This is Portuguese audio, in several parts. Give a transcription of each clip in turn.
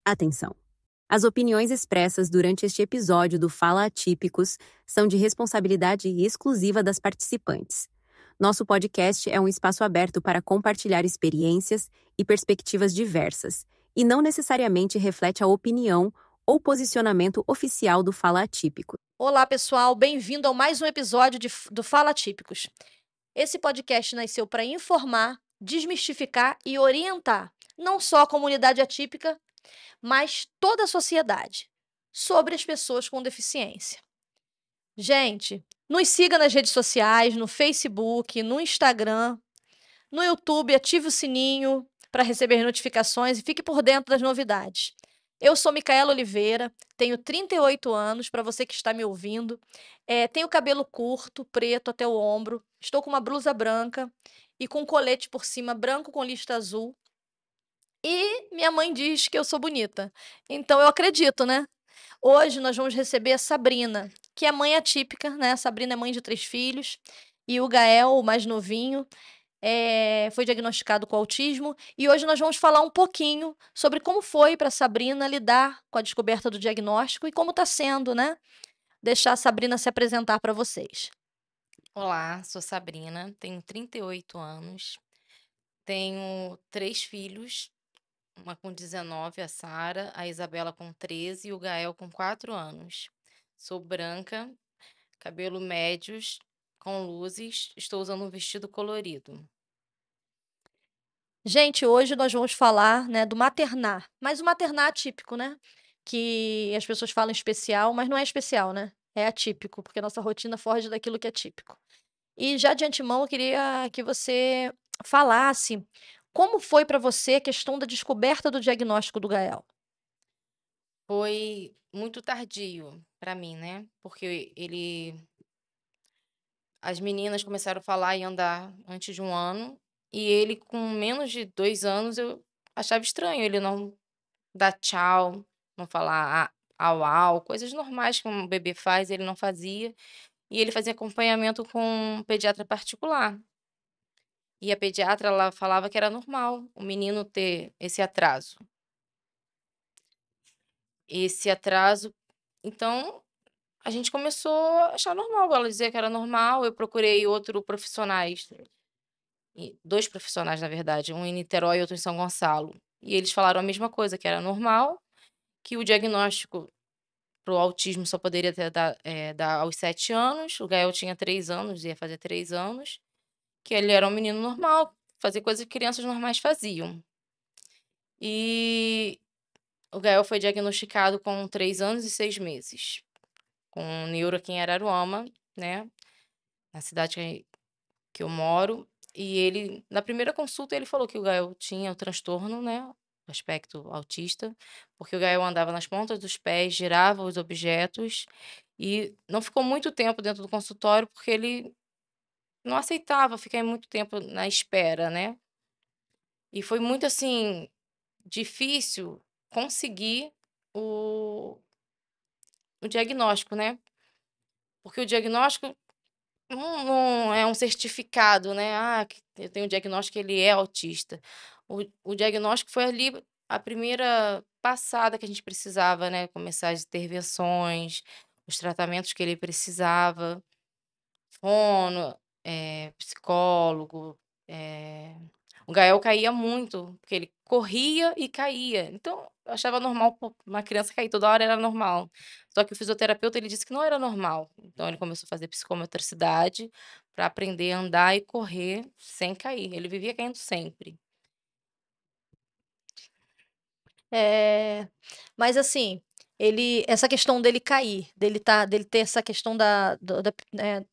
Atenção! As opiniões expressas durante este episódio do Fala Atípicos são de responsabilidade exclusiva das participantes. Nosso podcast é um espaço aberto para compartilhar experiências e perspectivas diversas, e não necessariamente reflete a opinião ou posicionamento oficial do Fala Atípico. Olá, pessoal, bem-vindo a mais um episódio do Fala Atípicos. Esse podcast nasceu para informar, desmistificar e orientar não só a comunidade atípica, mas toda a sociedade sobre as pessoas com deficiência. Gente, nos siga nas redes sociais, no Facebook, no Instagram, no YouTube, ative o sininho para receber notificações e fique por dentro das novidades. Eu sou Micaela Oliveira, tenho 38 anos, para você que está me ouvindo. Tenho cabelo curto, preto até o ombro, estou com uma blusa branca e com um colete por cima branco com lista azul. E minha mãe diz que eu sou bonita, então eu acredito, né? Hoje nós vamos receber a Sabrina, que é mãe atípica, né? A Sabrina é mãe de 3 filhos, e o Gael, o mais novinho, foi diagnosticado com autismo. E hoje nós vamos falar um pouquinho sobre como foi para a Sabrina lidar com a descoberta do diagnóstico e como está sendo, né? Deixar a Sabrina se apresentar para vocês. Olá, sou Sabrina, tenho 38 anos, tenho 3 filhos, uma com 19, a Sara, a Isabela com 13 e o Gael com 4 anos. Sou branca, cabelo médios, com luzes, estou usando um vestido colorido. Gente, hoje nós vamos falar, né, do maternar, mas o maternar atípico, né? Que as pessoas falam especial, mas não é especial, né? É atípico, porque nossa rotina foge daquilo que é típico. E já de antemão, eu queria que você falasse como foi para você a questão da descoberta do diagnóstico do Gael. Foi muito tardio para mim, né? Porque as meninas começaram a falar e andar antes de 1 ano, e ele com menos de 2 anos eu achava estranho ele não dar tchau, não falar au au, coisas normais que um bebê faz, ele não fazia, e ele fazia acompanhamento com um pediatra particular. E a pediatra, ela falava que era normal o menino ter esse atraso. Esse atraso, então a gente começou a achar normal, ela dizia que era normal, eu procurei outro profissionais, 2 profissionais na verdade, um em Niterói e outro em São Gonçalo, e eles falaram a mesma coisa, que era normal, que o diagnóstico para o autismo só poderia dar aos 7 anos, o Gael tinha 3 anos, ia fazer 3 anos, que ele era um menino normal, fazer coisas que crianças normais faziam. E o Gael foi diagnosticado com 3 anos e 6 meses, com neuro aqui em Araruama, né, na cidade que eu moro, e ele na primeira consulta ele falou que o Gael tinha o transtorno, né, o aspecto autista, porque o Gael andava nas pontas dos pés, girava os objetos, e não ficou muito tempo dentro do consultório, porque ele não aceitava ficar muito tempo na espera, né. E foi muito, assim, difícil conseguir o o diagnóstico, né, porque o diagnóstico não é um certificado, né, que eu tenho o diagnóstico, ele é autista. O diagnóstico foi ali a primeira passada que a gente precisava, né, começar as intervenções, os tratamentos que ele precisava, fono, psicólogo, eh, o Gael caía muito, porque ele corria e caía, então eu achava normal, pô, uma criança cair toda hora era normal. Só que o fisioterapeuta, ele disse que não era normal, então ele começou a fazer psicomotricidade para aprender a andar e correr sem cair, ele vivia caindo sempre. Mas assim, essa questão dele cair, dele ter essa questão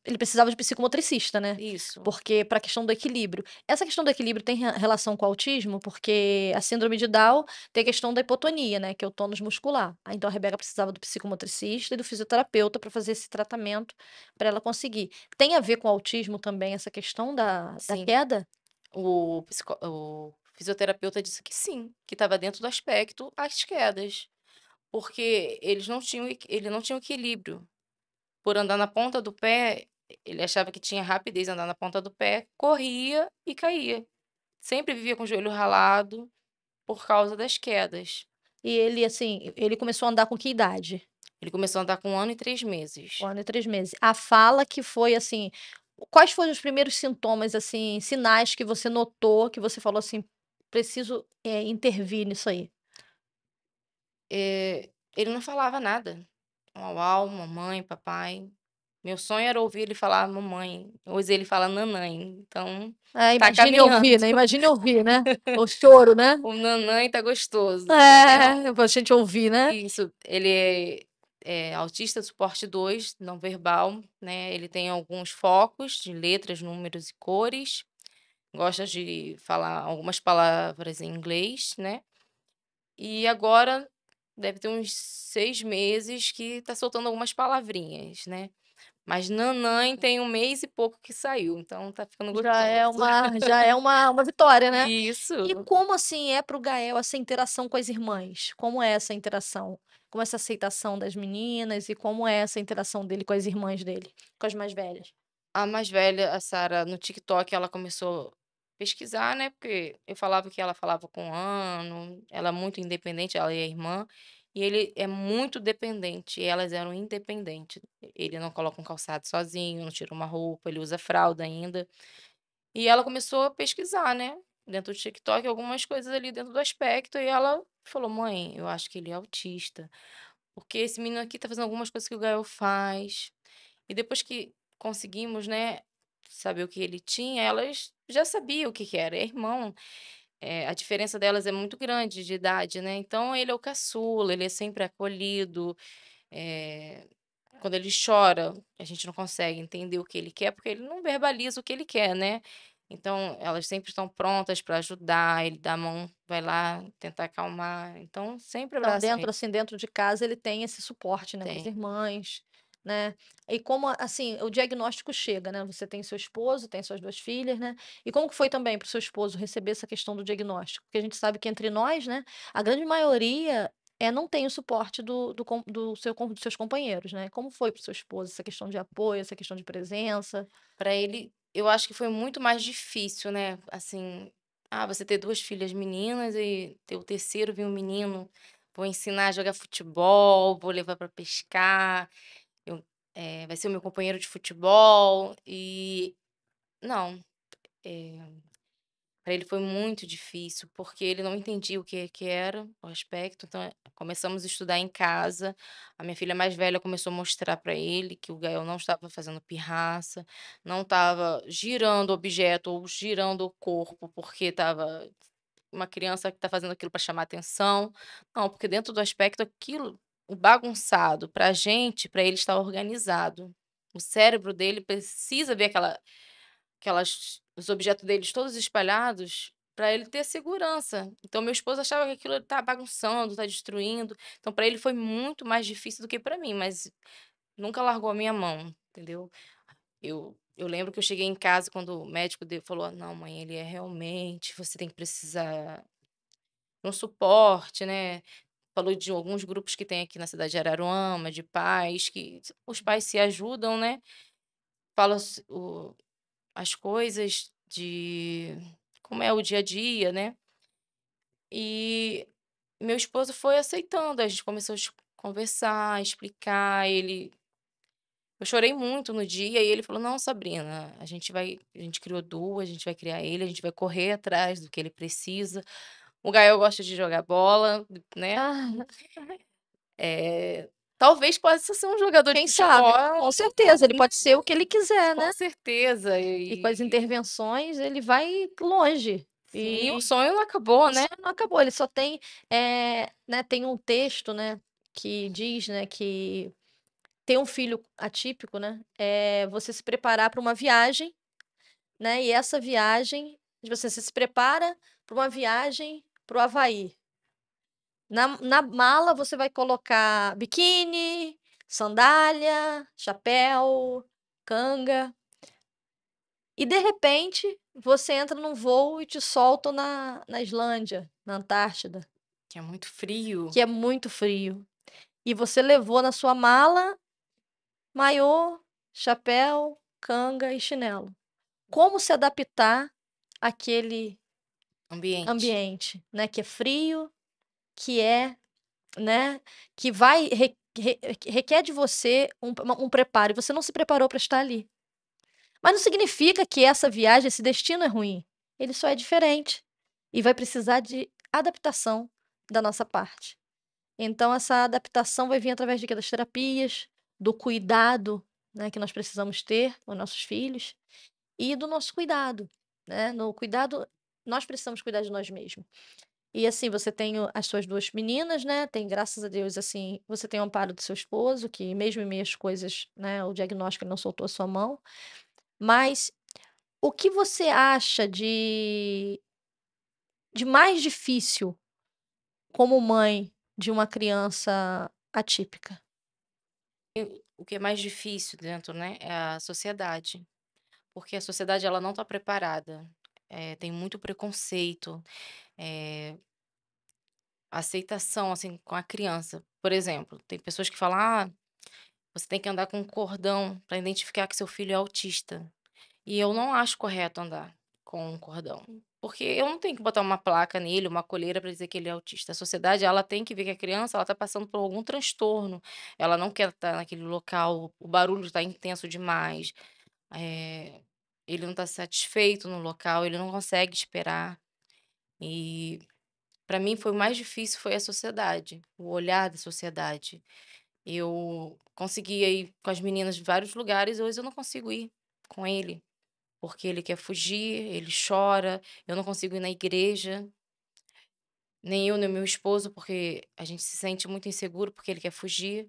ele precisava de psicomotricista, né, Isso. porque para a questão do equilíbrio. Essa questão do equilíbrio tem relação com o autismo? Porque a síndrome de Down tem a questão da hipotonia, né, que é o tônus muscular. Então a Rebeca precisava do psicomotricista e do fisioterapeuta para fazer esse tratamento, para ela conseguir. Tem a ver com o autismo também essa questão da Sim. queda? O fisioterapeuta disse que sim, que estava dentro do aspecto as quedas, porque ele não tinha o equilíbrio. Por andar na ponta do pé, ele achava que tinha rapidez andar na ponta do pé, corria e caía. Sempre vivia com o joelho ralado por causa das quedas. E ele, assim, ele começou a andar com que idade? Ele começou a andar com 1 ano e 3 meses. 1 ano e 3 meses. A fala que foi, assim, quais foram os primeiros sintomas, assim, sinais que você notou, que você falou assim: "Preciso, intervir nisso aí"? Ele não falava nada. Au, au, mamãe, papai. Meu sonho era ouvir ele falar mamãe. Hoje ele fala nanãe, então Ah, tá imagine caminhando. ouvir, né, imagine ouvir, né, o choro, né. O nanãe tá gostoso. Pra gente ouvir, né. Isso, ele é autista suporte 2, não verbal, né, ele tem alguns focos de letras, números e cores, gosta de falar algumas palavras em inglês, né, e agora deve ter uns 6 meses que tá soltando algumas palavrinhas, né, mas "nanãe" tem 1 mês e pouco que saiu, então tá ficando gostoso. Já é uma vitória, né. E Isso. como, assim, é para o Gael essa interação com as irmãs? Como é essa interação? Como é essa aceitação das meninas e como é essa interação dele com as irmãs dele, com as mais velhas? A mais velha, a Sara, no TikTok, ela começou a pesquisar, né, porque eu falava que ela falava com 1 ano, ela é muito independente, ela e a irmã, e ele é muito dependente, e elas eram independentes. Ele não coloca um calçado sozinho, não tira uma roupa, ele usa fralda ainda. E ela começou a pesquisar, né, dentro do TikTok, algumas coisas ali dentro do aspecto, e ela falou: "Mãe, eu acho que ele é autista, porque esse menino aqui tá fazendo algumas coisas que o Gael faz". E depois que conseguimos, né, saber o que ele tinha, elas já sabiam o que que era, é irmão, a diferença delas é muito grande de idade, né, então ele é o caçula, ele é sempre acolhido, eh, quando ele chora, a gente não consegue entender o que ele quer, porque ele não verbaliza o que ele quer, né. Então elas sempre estão prontas para ajudar, ele dá a mão, vai lá tentar acalmar, então sempre Então abraçam dentro, ele. assim, dentro de casa ele tem esse suporte, né, das Tem. irmãs, né. E como, assim, o diagnóstico chega, né, você tem seu esposo, tem suas 2 filhas, né. E como que foi também para o seu esposo receber essa questão do diagnóstico? Porque a gente sabe que entre nós, né, a grande maioria, não tem o suporte dos seus companheiros, né. Como foi para o seu esposo essa questão de apoio, essa questão de presença? Para ele, eu acho que foi muito mais difícil, né, assim, você ter 2 filhas meninas e ter o terceiro vir um menino, vou ensinar a jogar futebol, vou levar para pescar, eu vai ser o meu companheiro de futebol e não, eh para ele foi muito difícil, porque ele não entendia o que era o aspecto, então, começamos a estudar em casa, a minha filha mais velha começou a mostrar para ele que o Gael não estava fazendo pirraça, não estava girando objeto ou girando o corpo, porque estava uma criança que está fazendo aquilo para chamar atenção. Não, porque dentro do aspecto aquilo, o bagunçado, para a gente, para ele está organizado. O cérebro dele precisa ver aquelas os objetos deles todos espalhados, para ele ter segurança. Então meu esposo achava que aquilo tá bagunçando, tá destruindo, então para ele foi muito mais difícil do que para mim, mas nunca largou a minha mão, entendeu. Eu lembro que eu cheguei em casa quando o médico falou: "Não mãe, ele é realmente, você tem que precisar de um suporte, né". Falou de alguns grupos que tem aqui na cidade de Araruama, de pais, que os pais se ajudam, né. Fala as coisas de como é o dia a dia, né. E meu esposo foi aceitando, a gente começou a conversar, explicar, eu chorei muito no dia e ele falou: "Não, Sabrina, a gente criou 2, a gente vai criar ele, a gente vai correr atrás do que ele precisa". O Gael gosta de jogar bola, né, Ah, talvez possa ser um jogador de quem futebol, sabe? Com certeza, ele né, pode ser o que ele quiser, com né. certeza. E com as intervenções ele vai longe. Sim, o E sonho não acabou, o né. sonho não acabou, ele só tem, né, tem um texto, né, que diz, né, que ter um filho atípico, né, é você se preparar para uma viagem, né, e essa viagem você se prepara para uma viagem para o Havaí. Na mala você vai colocar biquíni, sandália, chapéu, canga. E de repente, você entra num voo e te soltam na Islândia, na Antártida, Que é muito frio. que é muito frio. E você levou na sua mala maiô, chapéu, canga e chinelo. Como se adaptar àquele Ambiente. ambiente, né, que é frio, que é né, que vai requer de você um preparo, e você não se preparou para estar ali. Mas não significa que essa viagem, esse destino é ruim. Ele só é diferente e vai precisar de adaptação da nossa parte. Então essa adaptação vai vir através de quê? Das terapias, do cuidado, né, que nós precisamos ter com nossos filhos e do nosso cuidado, né? No cuidado, nós precisamos cuidar de nós mesmos. E assim, você tem as suas 2 meninas, né, tem, graças a Deus, assim, você tem o amparo do seu esposo, que mesmo em meio às coisas, né, o diagnóstico ele não soltou a sua mão. Mas o que você acha de mais difícil como mãe de uma criança atípica? O que é mais difícil dentro, né, é a sociedade, porque a sociedade ela não está preparada, tem muito preconceito, eh, aceitação, assim, com a criança. Por exemplo, tem pessoas que falam: "Ah, você tem que andar com um cordão para identificar que seu filho é autista". E eu não acho correto andar com um cordão, porque eu não tenho que botar uma placa nele, uma coleira para dizer que ele é autista. A sociedade, ela tem que ver que a criança, ela está passando por algum transtorno, ela não quer estar naquele local, o barulho está intenso demais, eh, ele não está satisfeito no local, ele não consegue esperar. E para mim foi o mais difícil foi a sociedade, o olhar da sociedade. Eu conseguia ir com as meninas de vários lugares, hoje eu não consigo ir com ele. Porque ele quer fugir, ele chora, eu não consigo ir na igreja, nem eu nem meu esposo, porque a gente se sente muito inseguro, porque ele quer fugir.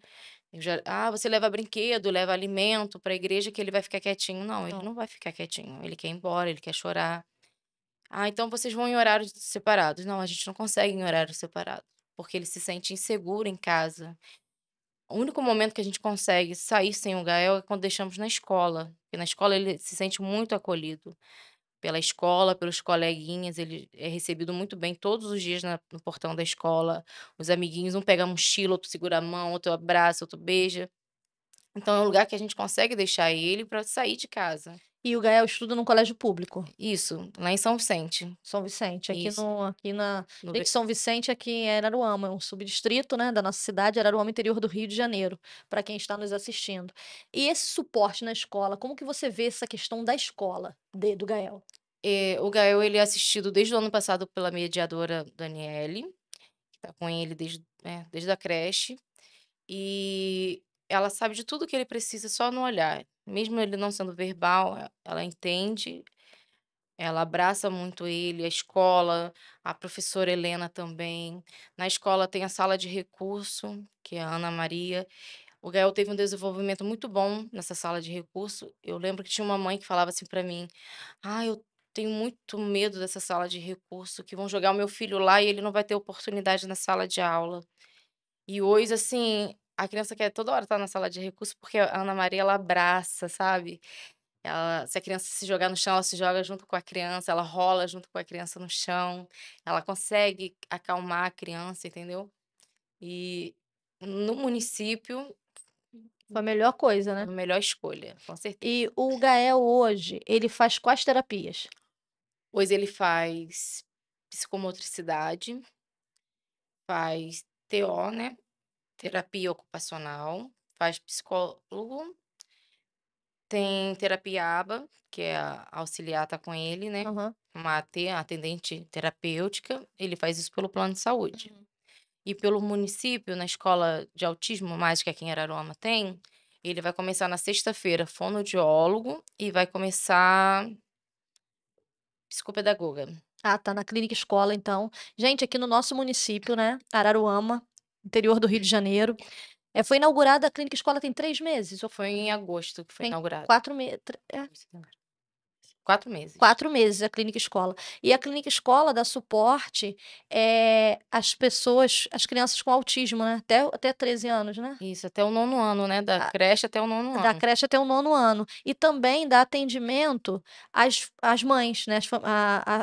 Eu já: "Ah, você leva brinquedo, leva alimento para a igreja que ele vai ficar quietinho". Não, ele Não. não vai ficar quietinho, ele quer ir embora, ele quer chorar. "Ah, então vocês vão em horários separados". Não, a gente não consegue em horários separados, porque ele se sente inseguro em casa. O único momento que a gente consegue sair sem o Gael é quando deixamos na escola, porque na escola ele se sente muito acolhido. Pela escola, pelos coleguinhas, ele é recebido muito bem todos os dias no portão da escola. Os amiguinhos, um pega a mochila, outro segura a mão, outro abraça, outro beija. Então é um lugar que a gente consegue deixar ele para sair de casa. E o Gael estuda num colégio público, Isso, lá em São Vicente. São Vicente, Isso. aqui na No gente, Ve São Vicente aqui em Araruama, é um subdistrito, né, da nossa cidade, Araruama, interior do Rio de Janeiro, para quem está nos assistindo. E esse suporte na escola, como que você vê essa questão da escola do Gael? o Gael, ele é assistido desde o ano passado pela mediadora Daniele, que tá com ele desde a creche, e ela sabe de tudo que ele precisa só no olhar. Mesmo ele não sendo verbal, ela entende. Ela abraça muito ele, a escola, a professora Helena também. Na escola tem a sala de recurso, que é a Ana Maria. O Gael teve um desenvolvimento muito bom nessa sala de recurso. Eu lembro que tinha uma mãe que falava assim para mim: "Ah, eu tenho muito medo dessa sala de recurso, que vão jogar o meu filho lá e ele não vai ter oportunidade na sala de aula". E hoje, assim, a criança quer toda hora estar na sala de recurso, porque a Ana Maria ela abraça, sabe? Se a criança se jogar no chão, ela se joga junto com a criança, ela rola junto com a criança no chão, ela consegue acalmar a criança, entendeu. E no município, Foi a melhor coisa, é né? a melhor escolha, com certeza. E o Gael hoje, ele faz quais terapias? Pois ele faz psicomotricidade, faz TO, né, terapia ocupacional, faz psicólogo, tem terapia ABA, que é a auxiliar tá com ele, né, Aham. uma AT, atendente terapêutica, ele faz isso pelo plano de saúde. Uhum. E pelo município, na escola de autismo mágica que aqui em Araruama tem, ele vai começar na sexta-feira fonoaudiólogo e vai começar psicopedagoga. Ah, tá na clínica escola, então. Gente, aqui no nosso município, né, Araruama, interior do Rio de Janeiro, foi inaugurada a clínica escola tem 3 meses, ou Foi em agosto que foi tem inaugurado. 4 meses. 4 meses. 4 meses a clínica escola. E a clínica escola dá suporte, às pessoas, às crianças com autismo, né, até 13 anos, né? Isso, até o nono ano, né, da creche até o nono Da ano. creche até o 9º ano. E também dá atendimento às mães, né,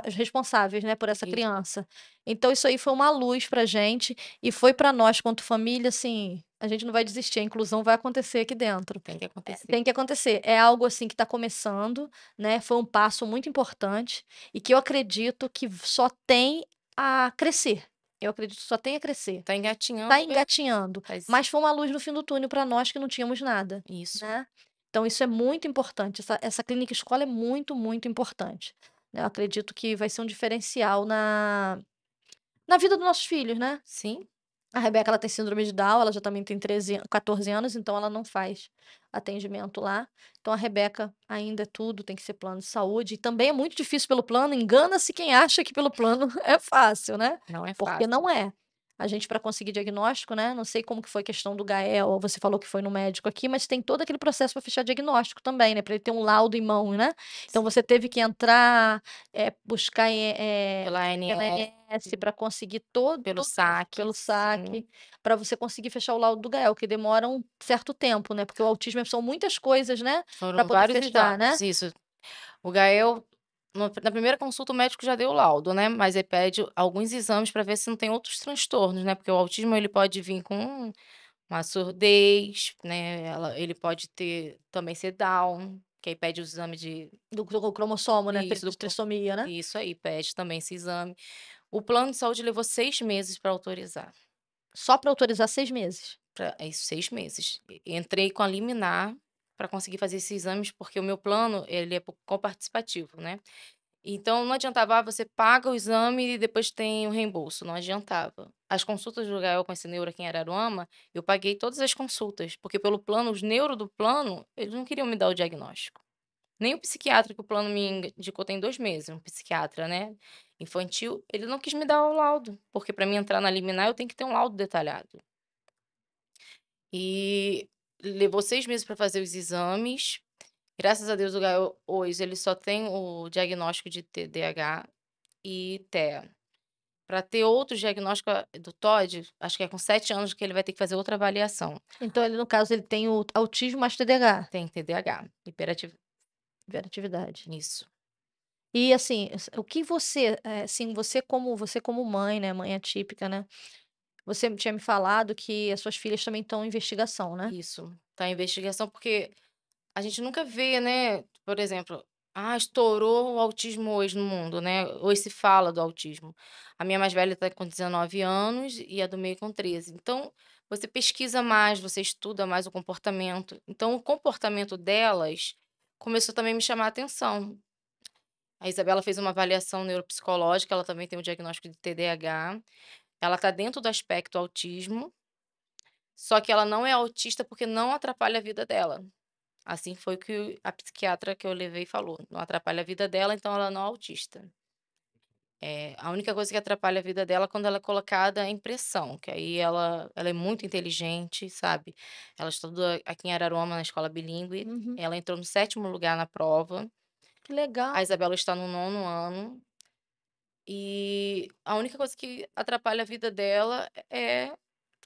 as responsáveis, né, por essa Isso, criança. Então isso aí foi uma luz pra gente, e foi pra nós quanto família, assim, a gente não vai desistir, a inclusão vai acontecer aqui dentro. tem que acontecer. Tem que acontecer. É algo, assim, que está começando, né, foi um passo muito importante, e que eu acredito que só tem a crescer. eu acredito que só tem a crescer. Tá engatinhando, Tá né? engatinhando, Faz mas foi uma luz no fim do túnel para nós que não tínhamos nada, isso. né. Então isso é muito importante, essa clínica escola é muito, muito importante, né. Eu acredito que vai ser um diferencial na vida dos nossos filhos, né. Sim, A Rebeca, ela tem síndrome de Down, ela já também tem 14 anos, então ela não faz atendimento lá. Então a Rebeca ainda é tudo, tem que ser plano de saúde, e também é muito difícil pelo plano, engana-se quem acha que pelo plano é fácil, né, não é porque fácil. não é. A gente para conseguir diagnóstico, né, não sei como que foi a questão do Gael, você falou que foi no médico aqui, mas tem todo aquele processo para fechar diagnóstico também, né, para ele ter um laudo em mão, né. Então Sim. você teve que entrar, buscar Pela pela ANS, ANS para conseguir todo pelo isso, saque, pelo sim. saque, para você conseguir fechar o laudo do Gael, que demora um certo tempo, né, porque o autismo são muitas coisas, né, para Foram poder vários fechar, né. exames, isso. O Gael, na primeira consulta, o médico já deu o laudo, né, mas ele pede alguns exames para ver se não tem outros transtornos, né, porque o autismo ele pode vir com uma surdez, né, ele pode ter também ser Down, que aí pede o exame de Do cromossomo, né, isso, de trissomia, né. isso aí, pede também esse exame. O plano de saúde levou 6 meses para autorizar, Só para autorizar 6 meses. é isso, 6 meses. Entrei com a liminar para conseguir fazer esses exames, porque o meu plano, ele é coparticipativo, né. Então não adiantava: você paga o exame e depois tem o reembolso", não adiantava. As consultas do Gael com esse neuro aqui em Araruama, eu paguei todas as consultas, porque pelo plano, os neuro do plano, eles não queriam me dar o diagnóstico. Nem o psiquiatra que o plano me indicou tem 2 meses, um psiquiatra, né, infantil, ele não quis me dar o laudo, porque para mim entrar na liminar eu tenho que ter um laudo detalhado. E levou 6 meses para fazer os exames. Graças a Deus o Gael hoje ele só tem o diagnóstico de TDAH e TEA. Para ter outro diagnóstico do TOD, acho que é com 7 anos que ele vai ter que fazer outra avaliação. Então ele, no caso, ele tem o autismo mais TDAH, Tem TDAH, hiperativo, hiperatividade. isso, E assim, o que você, assim, você como mãe, né, mãe atípica, né, você tinha me falado que as suas filhas também estão em investigação, né? isso. Tá em investigação, porque a gente nunca vê, né, por exemplo, estourou o autismo hoje no mundo, né, hoje se fala do autismo. A minha mais velha está com 19 anos e a do meio com 13. Então, você pesquisa mais, você estuda mais o comportamento. Então, o comportamento delas começou também a me chamar a atenção. A Isabela fez uma avaliação neuropsicológica, ela também tem o diagnóstico de TDAH. Ela está dentro do aspecto autismo, só que ela não é autista porque não atrapalha a vida dela. Assim foi o que a psiquiatra que eu levei falou: "Não atrapalha a vida dela, então ela não é autista". A única coisa que atrapalha a vida dela é quando ela é colocada em pressão, que aí ela é muito inteligente, sabe. Ela estuda aqui em Araruama, na escola bilíngue, Uhum. ela entrou no 7º lugar na prova, Que legal. a Isabela está no 9º ano, e a única coisa que atrapalha a vida dela é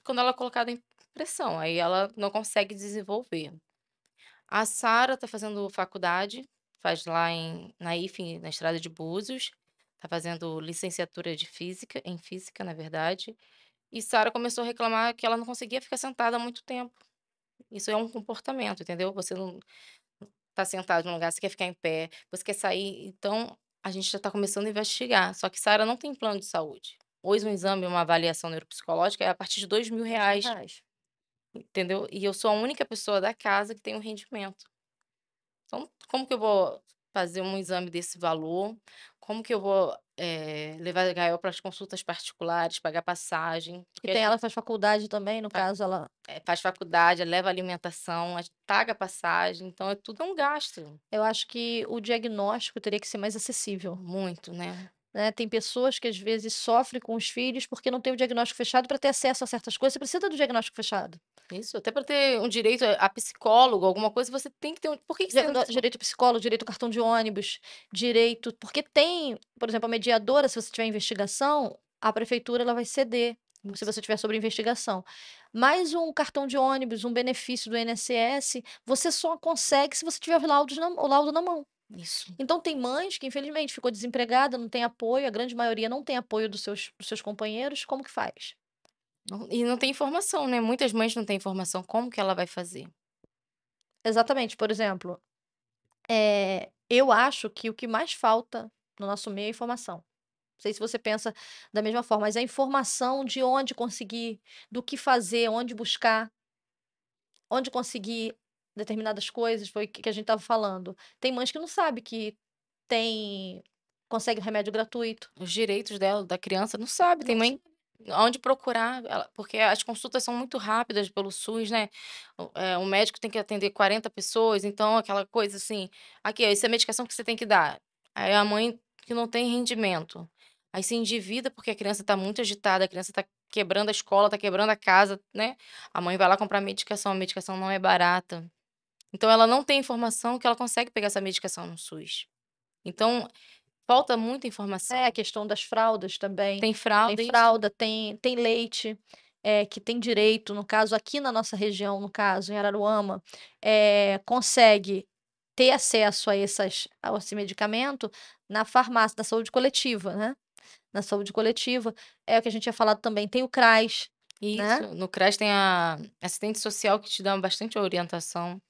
quando ela é colocada em pressão, aí ela não consegue desenvolver. A Sara tá fazendo faculdade, faz lá na IFE, na Estrada de Búzios, tá fazendo licenciatura de física em física, na verdade, e Sara começou a reclamar que ela não conseguia ficar sentada há muito tempo. Isso é um comportamento, entendeu? Você não tá sentado num lugar, você quer ficar em pé, você quer sair, então a gente já tá começando a investigar, só que Sara não tem plano de saúde. Hoje um exame, uma avaliação neuropsicológica é a partir de R$ 2.000, R$ 2.000. entendeu? E eu sou a única pessoa da casa que tem o rendimento. Então, como que eu vou fazer um exame desse valor? Como que eu vou, levar a Gael para as consultas particulares, pagar passagem? E Porque a tem gente ela faz faculdade também, no fa caso ela faz faculdade, leva alimentação, a gente paga passagem, então é tudo um gasto, eu acho que o diagnóstico teria que ser mais acessível, muito, né. né. Tem pessoas que às vezes sofrem com os filhos porque não tem o diagnóstico fechado para ter acesso a certas coisas, você precisa do diagnóstico fechado. Isso, até para ter um direito a psicólogo, alguma coisa, você tem que ter por que que você não Direito a psicólogo, direito a cartão de ônibus, direito porque tem, por exemplo, a mediadora, se você tiver investigação, a prefeitura ela vai ceder, se isso, você tiver sobre investigação. Mas um cartão de ônibus, um benefício do INSS, você só consegue se você tiver o laudo na mão. isso. Então tem mães que infelizmente ficou desempregada, não tem apoio, a grande maioria não tem apoio dos seus companheiros, como que faz? E não tem informação, né, muitas mães não têm informação, como que ela vai fazer? Exatamente, por exemplo, eu acho que o que mais falta no nosso meio é informação. Não sei se você pensa da mesma forma, mas a informação de onde conseguir, do que fazer, onde buscar, onde conseguir determinadas coisas, foi o que a gente estava falando. Tem mães que não sabe que tem consegue remédio gratuito. Os direitos dela, da criança, não sabe, tem Não mãe sabe. onde procurar, porque as consultas são muito rápidas pelo SUS, né, o médico tem que atender 40 pessoas, então aquela coisa assim: "Aqui, ó, essa é a medicação que você tem que dar". Aí a mãe que não tem rendimento, aí se endivida, porque a criança está muito agitada, a criança está quebrando a escola, está quebrando a casa, né, a mãe vai lá comprar medicação, a medicação não é barata. Então ela não tem informação que ela consegue pegar essa medicação no SUS. Então, falta muita informação. É, a questão das fraldas também. Tem Tem fralda, isso. fralda, tem leite, que tem direito, no caso, aqui na nossa região, no caso, em Araruama, consegue ter acesso a esse medicamento na farmácia da saúde coletiva, né. Na saúde coletiva, é o que a gente tinha falado também, tem o CRAS, né. Isso. No CRAS tem a assistente social que te dá bastante orientação.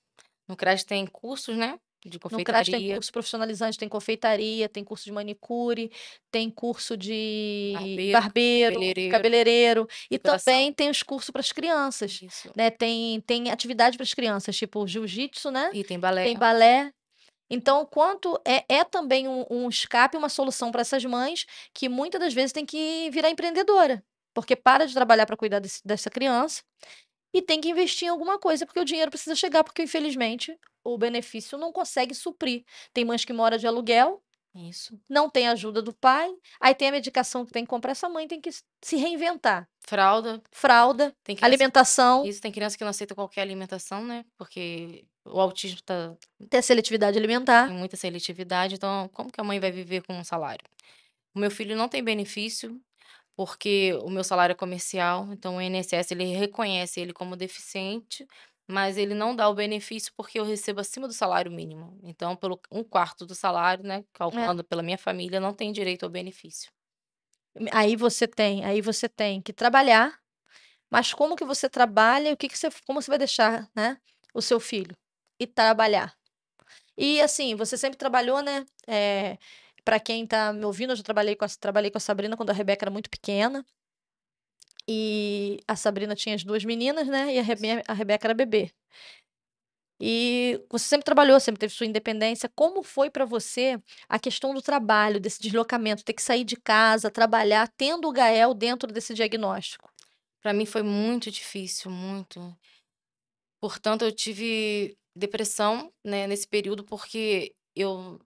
No CRAS tem cursos, né, de No CRAS tem confeitaria, curso profissionalizante, tem confeitaria, tem curso de manicure, tem curso de barbeiro, barbeiro, cabeleireiro, cabeleireiro e depilação. também tem os cursos para as crianças, Isso. né, tem atividade para as crianças, tipo jiu-jitsu, né, E tem balé. tem balé. Então, quanto é também um escape, uma solução para essas mães que muitas das vezes tem que virar empreendedora, porque para de trabalhar para cuidar dessa criança e tem que investir em alguma coisa, porque o dinheiro precisa chegar, porque infelizmente o benefício não consegue suprir. Tem mães que moram de aluguel, Isso. não tem ajuda do pai, aí tem a medicação que tem que comprar, essa mãe tem que se reinventar. Fralda, Fralda, tem criança alimentação, isso, tem criança que não aceita qualquer alimentação, né, porque o autismo ter seletividade alimentar. tem muita seletividade, então como que a mãe vai viver com um salário? O meu filho não tem benefício, porque o meu salário é comercial, então o INSS ele reconhece ele como deficiente, mas ele não dá o benefício porque eu recebo acima do salário mínimo. Então, pelo um quarto do salário, né, É. calculando pela minha família, não tem direito ao benefício. Aí você tem que trabalhar, mas como que você trabalha, o que que você como você vai deixar, né, o seu filho e trabalhar. E assim, você sempre trabalhou, né, pra quem tá me ouvindo, eu já trabalhei com a Sabrina quando a Rebeca era muito pequena, e a Sabrina tinha as 2 meninas, né, e a Rebeca era bebê. E você sempre trabalhou, sempre teve sua independência. Como foi pra você a questão do trabalho, desse deslocamento, ter que sair de casa, trabalhar, tendo o Gael dentro desse diagnóstico? Para mim foi muito difícil, muito. Portanto, eu tive depressão, né, nesse período, porque eu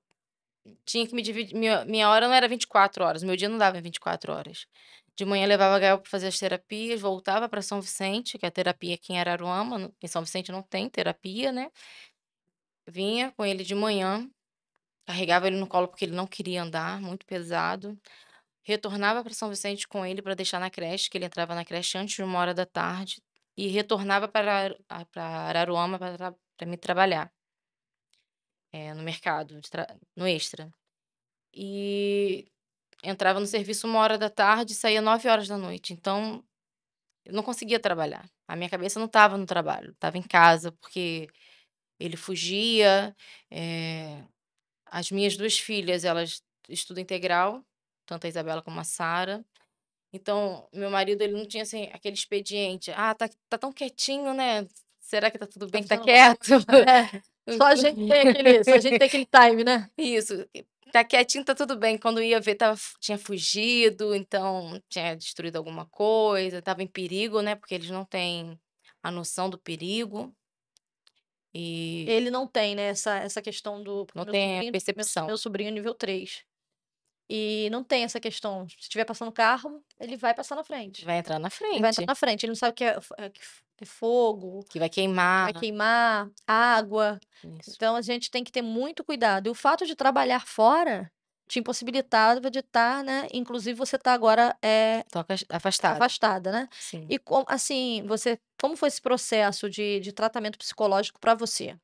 tinha que me dividir minha hora não era 24 horas, meu dia não dava 24 horas. De manhã levava Gael para fazer as terapias, voltava para São Vicente, que é a terapia aqui em Araruama, em São Vicente não tem terapia, né. Vinha com ele de manhã, carregava ele no colo porque ele não queria andar, muito pesado. Retornava para São Vicente com ele para deixar na creche, que ele entrava na creche antes de 13h, e retornava para Araruama para me trabalhar, no mercado, no extra. E entrava no serviço 13h e saía 21h, então eu não conseguia trabalhar. A minha cabeça não estava no trabalho, estava em casa, porque ele fugia, eh, as minhas 2 filhas, elas estudam integral, tanto a Isabela como a Sara. Então, meu marido, ele não tinha, assim, aquele expediente: "Ah, tá tão quietinho, né, será que tá tudo Tá bem que tá fazendo alguma quieto?" coisa. É, só a gente tem aquele time, né? Isso, tá quietinho, tá tudo bem. Quando ia ver, tinha fugido, então tinha destruído alguma coisa, estava em perigo, né, porque eles não têm a noção do perigo e Ele não tem, né, essa questão do porque não tem a meu percepção. meu sobrinho é nível 3. E não tem essa questão, se estiver passando carro, ele vai passar na frente. Vai entrar na Ele vai entrar frente, na frente, ele não sabe o que é fogo, que vai que vai queimar. queimar, água. Isso. Então a gente tem que ter muito cuidado. E o fato de trabalhar fora te impossibilitava de estar, né, inclusive você está agora, Toca afastado. afastada, né. Sim. E assim, como foi esse processo de tratamento psicológico para você?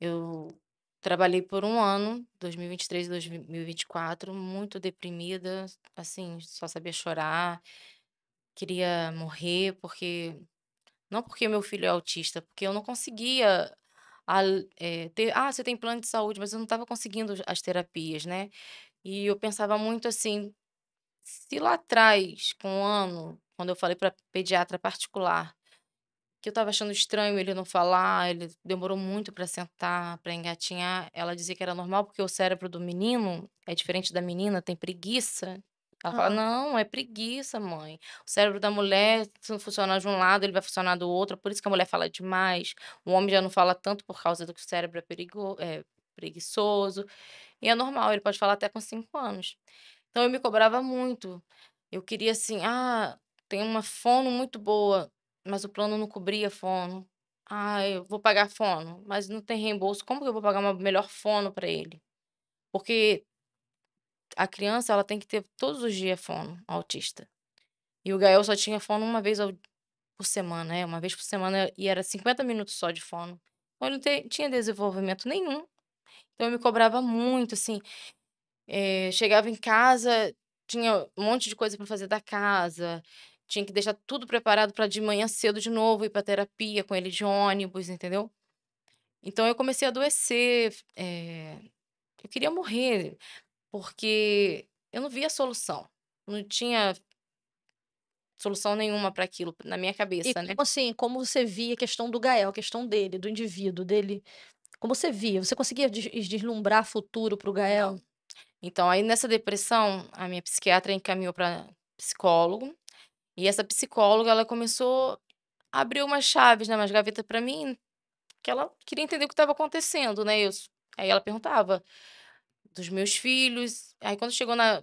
Eu trabalhei por um ano, 2023 e 2024, muito deprimida, assim, só sabia chorar, queria morrer, porque não porque meu filho é autista, porque eu não conseguia você tem plano de saúde, mas eu não estava conseguindo as terapias, né. E eu pensava muito assim, Se lá atrás, com 1 ano, quando eu falei pra pediatra particular que eu estava achando estranho ele não falar, ele demorou muito para sentar, para engatinhar. Ela dizia que era normal, porque o cérebro do menino é diferente da menina, tem preguiça. Ela fala: Hã. "Não, é preguiça, mãe. O cérebro da mulher, se não funcionar de um lado, ele vai funcionar do outro, por isso que a mulher fala demais. O homem já não fala tanto por causa do que o cérebro é preguiçoso, e é normal, ele pode falar até com 5 anos". Então eu me cobrava muito. Eu queria assim: "Ah, tem uma fono muito boa", mas o plano não cobria fono. "Ah, eu vou pagar fono", mas não tem reembolso, como que eu vou pagar uma melhor fono para ele? Porque a criança, ela tem que ter todos os dias fono, o autista. E o Gael só tinha fono uma vez por semana, uma vez por semana e era 50 minutos só de fono. Então ele não tinha desenvolvimento nenhum. Então eu me cobrava muito, assim. Chegava em casa, tinha um monte de coisa para fazer da casa, tinha que deixar tudo preparado para de manhã cedo de novo ir para terapia com ele de ônibus, entendeu. Então eu comecei a adoecer, eu queria morrer, porque eu não via solução, não tinha solução nenhuma para aquilo na minha E cabeça, como né. assim, como você via a questão do Gael, a questão dele, do indivíduo, dele, como você via? Você conseguia deslumbrar futuro para o Gael? Não. Então aí nessa depressão, a minha psiquiatra encaminhou para psicólogo, e essa psicóloga ela começou a abrir umas chaves, né, umas gavetas para mim. Que ela queria entender o que estava acontecendo, né, aí ela perguntava dos meus filhos, aí quando chegou na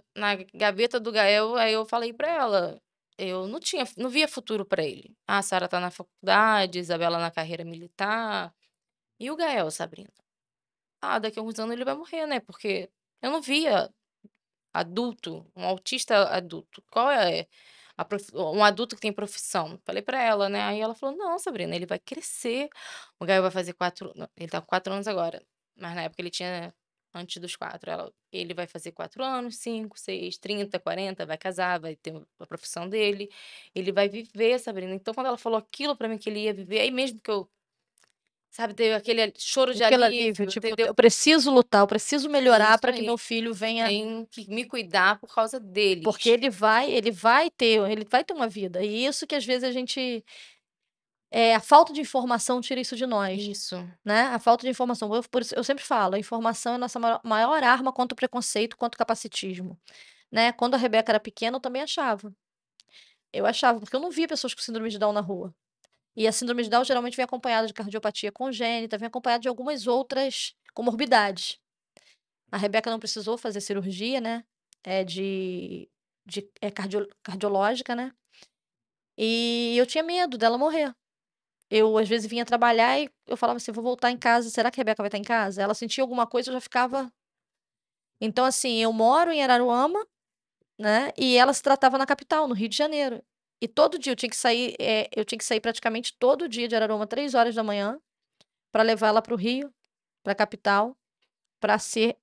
gaveta do Gael, aí eu falei pra ela, eu não via futuro pra ele. "Ah, a Sara tá na faculdade, Isabela na carreira militar, e o Gael, Sabrina? Ah, daqui a alguns anos ele vai morrer, né, porque eu não via adulto, um autista adulto, qual é um adulto que tem profissão?". Falei pra ela, né, aí ela falou: "Não, Sabrina, ele vai crescer, o Gael vai fazer 4, não, ele tá com 4 anos agora, mas na época ele tinha antes dos 4, ele vai fazer 4 anos, 5, 6, 30, 40, vai casar, vai ter a profissão dele, ele vai viver, Sabrina". Então quando ela falou aquilo pra mim que ele ia viver, aí mesmo que eu, sabe, teve aquele choro de Aquele alívio, alívio, tipo: entendeu? "Eu preciso lutar, eu preciso melhorar Isso para que aí, meu filho venha", tenho que me cuidar por causa porque deles. ele vai ter uma vida, e isso que às vezes a falta de informação tira isso de nós, Isso. né, a falta de informação. Por isso eu sempre falo, a informação é a nossa maior arma contra o preconceito, contra o capacitismo, né. Quando a Rebeca era pequena eu também achava. Eu achava, porque eu não via pessoas com síndrome de Down na rua. E a síndrome de Down geralmente vem acompanhada de cardiopatia congênita, vem acompanhada de algumas outras comorbidades. A Rebeca não precisou fazer cirurgia, né, cardiológica, né, e eu tinha medo dela morrer. Eu, às vezes, vinha trabalhar e eu falava assim: "Vou voltar em casa, será que a Rebeca vai estar em casa?". Ela sentia alguma coisa, eu já ficava. Então, assim, eu moro em Araruama, né, e ela se tratava na capital, no Rio de Janeiro. E todo dia eu tinha que sair praticamente todo dia de Araruama 3 horas da manhã para levar ela para o Rio, para a capital, para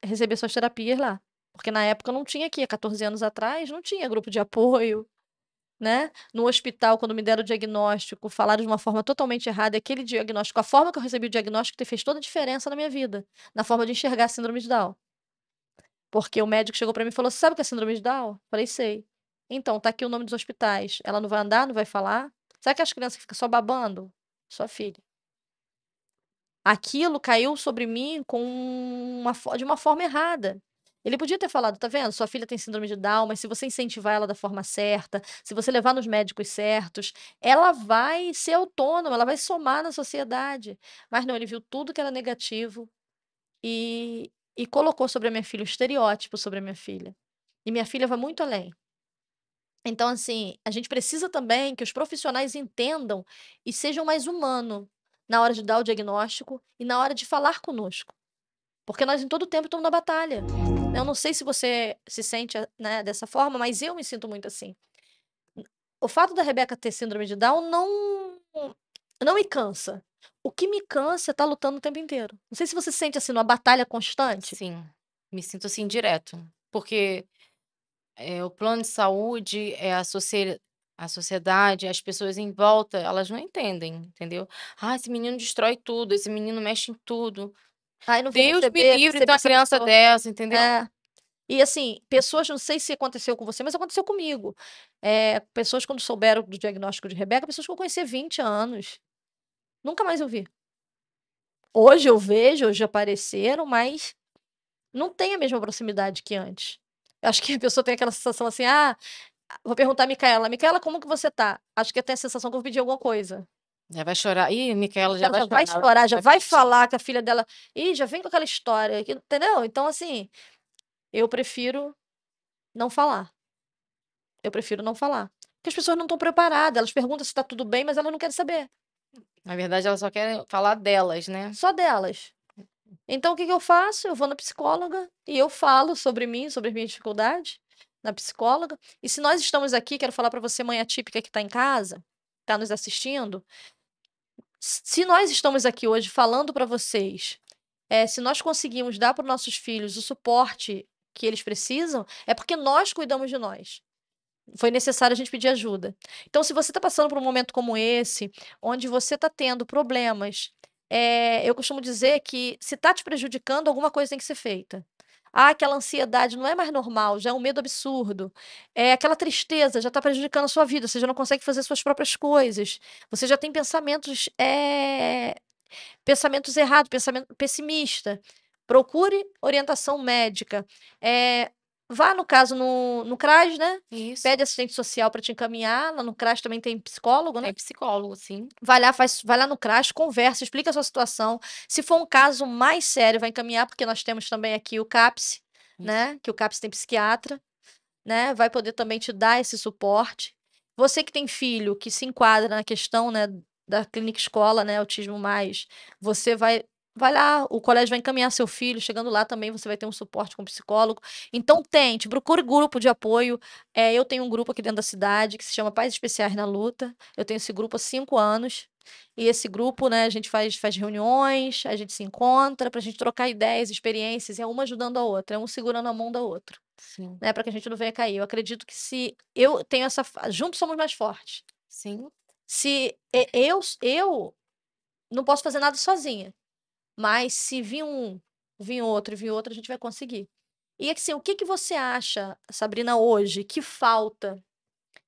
receber suas terapias lá. Porque na época não tinha aqui, há 14 anos atrás, não tinha grupo de apoio, né. No hospital, quando me deram o diagnóstico, falaram de uma forma totalmente errada, e aquele diagnóstico, a forma que eu recebi o diagnóstico fez toda a diferença na minha vida, na forma de enxergar a síndrome de Down. Porque o médico chegou pra mim e falou: "Você sabe o que é síndrome de Down?". Falei: "Sei". "Então, tá aqui o nome dos hospitais. Ela não vai andar, não vai falar. Sabe aquelas crianças que ficam só babando? Sua filha". Aquilo caiu sobre mim de uma forma errada. Ele podia ter falado: "Tá vendo, sua filha tem síndrome de Down, mas se você incentivar ela da forma certa, se você levar nos médicos certos, ela vai ser autônoma, ela vai somar na sociedade". Mas não, ele viu tudo que era negativo e colocou sobre a minha filha, o estereótipo sobre a minha filha. E minha filha vai muito além. Então, assim, a gente precisa também que os profissionais entendam e sejam mais humano na hora de dar o diagnóstico e na hora de falar conosco, porque nós em todo tempo estamos na batalha. Eu não sei se você se sente, né, dessa forma, mas eu me sinto muito assim. O fato da Rebeca ter síndrome de Down não me cansa. O que me cansa é estar lutando o tempo inteiro. Não sei se você se sente assim numa batalha constante. Sim, me sinto assim direto, porque, o plano de saúde, a sociedade, as pessoas em volta, elas não entendem, entendeu. "Ah, esse menino destrói tudo, esse menino mexe em tudo". "Ai, não vou Deus me livre ter receber uma essa criança pessoa". dessa, entendeu. É. E assim, pessoas, não sei se aconteceu com você, mas aconteceu comigo. Pessoas, quando souberam do diagnóstico de Rebeca, pessoas que eu conheci há 20 anos. Nunca mais eu vi. Hoje eu vejo, hoje apareceram, mas não tem a mesma proximidade que antes. Eu acho que a pessoa tem aquela sensação assim, vou perguntar a Micaela, Micaela, como que você tá? Acho que eu tenho a sensação que eu vou pedir alguma coisa. Já vai chorar. Ih, Micaela já Ela vai já vai chorar. chorar, já vai pedir. falar que a filha dela. Ih, já vem com aquela história, entendeu? Então, assim, eu prefiro não falar. Eu prefiro não falar. Porque as pessoas não estão preparadas, elas perguntam se tá tudo bem, mas elas não querem saber. Na verdade, elas só querem falar delas, né? Só delas. Então, o que que eu faço? Eu vou na psicóloga e eu falo sobre mim, sobre as minhas dificuldades, na psicóloga. E se nós estamos aqui, quero falar para você, mãe atípica que está em casa, está nos assistindo, se nós estamos aqui hoje falando para vocês, se nós conseguimos dar para os nossos filhos o suporte que eles precisam, é porque nós cuidamos de nós. Foi necessário a gente pedir ajuda. Então, se você está passando por um momento como esse, onde você está tendo problemas, eu costumo dizer que se está te prejudicando, alguma coisa tem que ser feita. Aquela ansiedade não é mais normal, já é um medo absurdo. Aquela tristeza já está prejudicando a sua vida, você já não consegue fazer suas próprias coisas. Você já tem pensamentos errados, pensamento pessimista. Procure orientação médica. Vá, no caso, no CRAS, né? Isso. Pede assistente social para te encaminhar. Lá no CRAS também tem psicólogo, né? Tem psicólogo, sim. Vai lá no CRAS, conversa, explica a sua situação. Se for um caso mais sério, vai encaminhar, porque nós temos também aqui o CAPS, né? Que o CAPS tem psiquiatra, né? Vai poder também te dar esse suporte. Você que tem filho que se enquadra na questão, né, da clínica escola, né, Autismo Mais, você vai lá, o colégio vai encaminhar seu filho, chegando lá também você vai ter um suporte com psicólogo. Então tente, procure grupo de apoio. Eu tenho um grupo aqui dentro da cidade que se chama Pais Especiais na Luta. Eu tenho esse grupo há 5 anos. E esse grupo, né, a gente faz reuniões, a gente se encontra pra gente trocar ideias, experiências, é uma ajudando a outra, é um segurando a mão da outra, Sim. né, para que a gente não venha cair. Eu acredito que se eu tenho juntos somos mais fortes. Sim. Se eu não posso fazer nada sozinha, mas se vir outro, a gente vai conseguir. E assim, o que que você acha, Sabrina, hoje, que falta?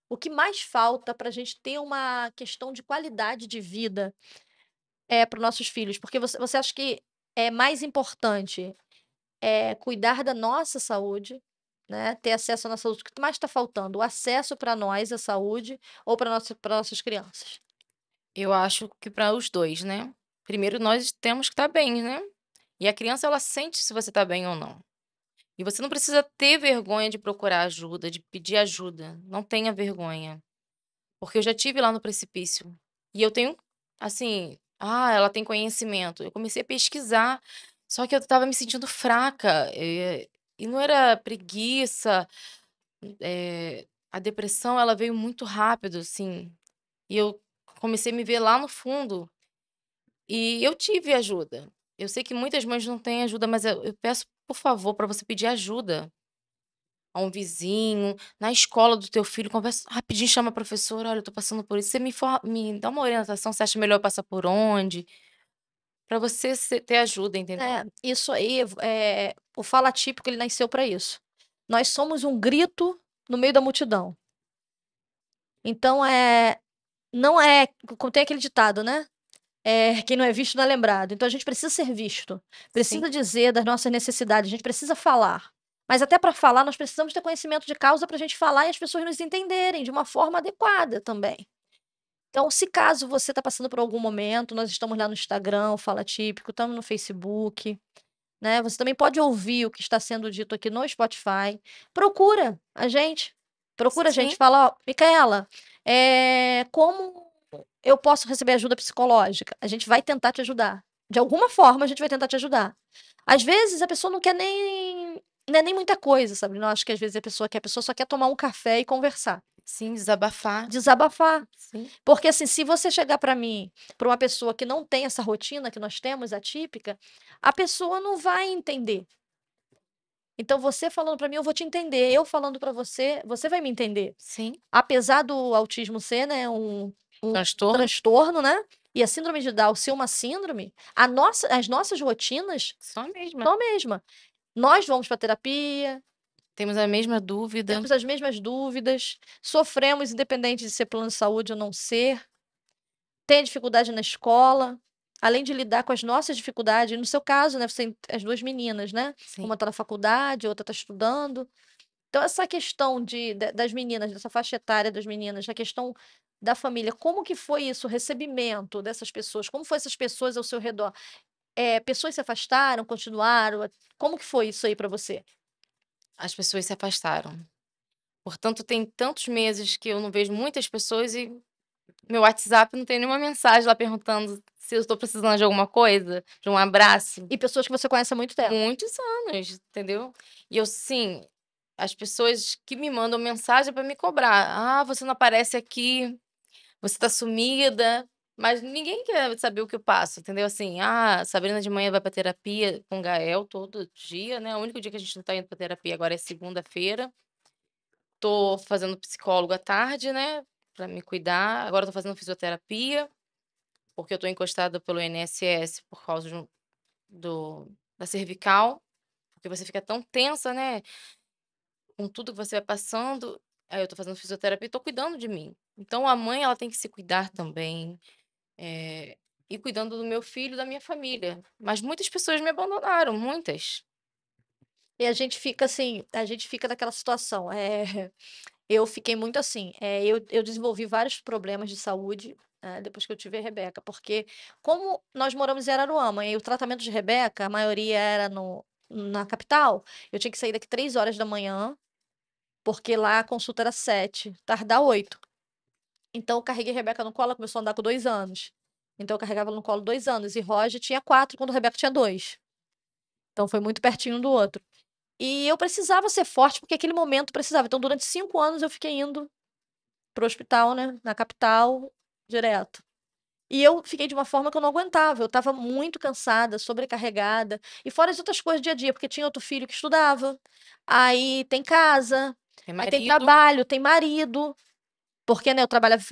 O que mais falta para a gente ter uma questão de qualidade de vida para os nossos filhos? Porque você acha que é mais importante cuidar da nossa saúde, né? Ter acesso à nossa saúde. O que mais está faltando? O acesso para nós à saúde ou para nossas crianças? Eu acho que para os dois, né? Primeiro, nós temos que estar bem, né? E a criança, ela sente se você está bem ou não. E você não precisa ter vergonha de procurar ajuda, de pedir ajuda. Não tenha vergonha. Porque eu já tive lá no precipício. E eu tenho, assim, ela tem conhecimento. Eu comecei a pesquisar, só que eu estava me sentindo fraca. E não era preguiça. A depressão, ela veio muito rápido, assim. E eu comecei a me ver lá no fundo. E eu tive ajuda. Eu sei que muitas mães não têm ajuda, mas eu peço, por favor, para você pedir ajuda a um vizinho, na escola do teu filho, conversa rapidinho, chama a professora: "Olha, eu tô passando por isso, você me dá uma orientação, você acha melhor eu passar por onde?", para você ter ajuda, entendeu? Isso aí, o fala típico, ele nasceu para isso. Nós somos um grito no meio da multidão. Então, não é, como tem aquele ditado, né? Quem não é visto não é lembrado. Então a gente precisa ser visto, Sim, precisa dizer das nossas necessidades, a gente precisa falar. Mas até para falar, nós precisamos ter conhecimento de causa para a gente falar e as pessoas nos entenderem de uma forma adequada também. Então, se caso você está passando por algum momento, nós estamos lá no Instagram, o Fala Típico, estamos no Facebook, né? Você também pode ouvir o que está sendo dito aqui no Spotify. Procura a gente. Procura a gente. sim, Fala, ó, Micaela, como eu posso receber ajuda psicológica? A gente vai tentar te ajudar. De alguma forma, a gente vai tentar te ajudar. Às vezes, a pessoa não quer não é nem muita coisa, sabe? Eu acho que às vezes a pessoa só quer tomar um café e conversar. sim, desabafar. Desabafar. Sim, Porque assim, se você chegar para mim, para uma pessoa que não tem essa rotina que nós temos, atípica, a pessoa não vai entender. Então você falando para mim, eu vou te entender. Eu falando para você, você vai me entender. sim. Apesar do autismo ser, né, um Transtorno? transtorno, né? E a síndrome de Down ser uma síndrome, as nossas rotinas Só mesmo. são a mesma. Nós vamos para terapia, Temos a mesma dúvida. Temos as mesmas dúvidas, sofremos independente de ser plano de saúde ou não ser, tem dificuldade na escola, além de lidar com as nossas dificuldades, no seu caso, né, você tem as 2 meninas, né, Sim. uma está na faculdade, outra está estudando. Então essa questão das meninas, dessa faixa etária das meninas, a questão da família, como que foi isso, o recebimento dessas pessoas? Como foi essas pessoas ao seu redor? Pessoas se afastaram, continuaram? Como que foi isso aí para você? As pessoas se afastaram. Portanto, tem tantos meses que eu não vejo muitas pessoas e meu WhatsApp não tem nenhuma mensagem lá perguntando se eu estou precisando de alguma coisa, de um abraço. E pessoas que você conhece há muito tempo? Muitos anos, entendeu? E eu, sim, as pessoas que me mandam mensagem para me cobrar: "Ah, você não aparece aqui, você tá sumida", mas ninguém quer saber o que eu passo, entendeu? Assim: "Ah, Sabrina de manhã vai pra terapia com o Gael todo dia, né, o único dia que a gente não tá indo pra terapia agora é segunda-feira. Tô fazendo psicólogo à tarde, né, pra me cuidar. Agora tô fazendo fisioterapia, porque eu tô encostada pelo INSS por causa da cervical, porque você fica tão tensa, né, com tudo que você vai passando. Aí eu tô fazendo fisioterapia e tô cuidando de mim. Então a mãe, ela tem que se cuidar também, e cuidando do meu filho, da minha família. Mas muitas pessoas me abandonaram, muitas. E a gente fica assim, a gente fica naquela situação, eu fiquei muito assim, eu desenvolvi vários problemas de saúde, depois que eu tive a Rebeca, porque como nós moramos em Araruama e o tratamento de Rebeca, a maioria era no na capital, eu tinha que sair daqui 3 horas da manhã, porque lá a consulta era 7, tardar 8. Então eu carreguei a Rebeca no colo, ela começou a andar com 2 anos. Então eu carregava ela no colo 2 anos, e Roger tinha 4 quando a Rebeca tinha 2. Então foi muito pertinho um do outro. E eu precisava ser forte, porque aquele momento precisava. Então, durante 5 anos, eu fiquei indo pro hospital, né, na capital, direto. E eu fiquei de uma forma que eu não aguentava. Eu estava muito cansada, sobrecarregada. E fora as outras coisas do dia a dia, porque tinha outro filho que estudava. Aí tem casa, Tem aí tem marido, trabalho, tem marido. Porque, né, eu trabalhava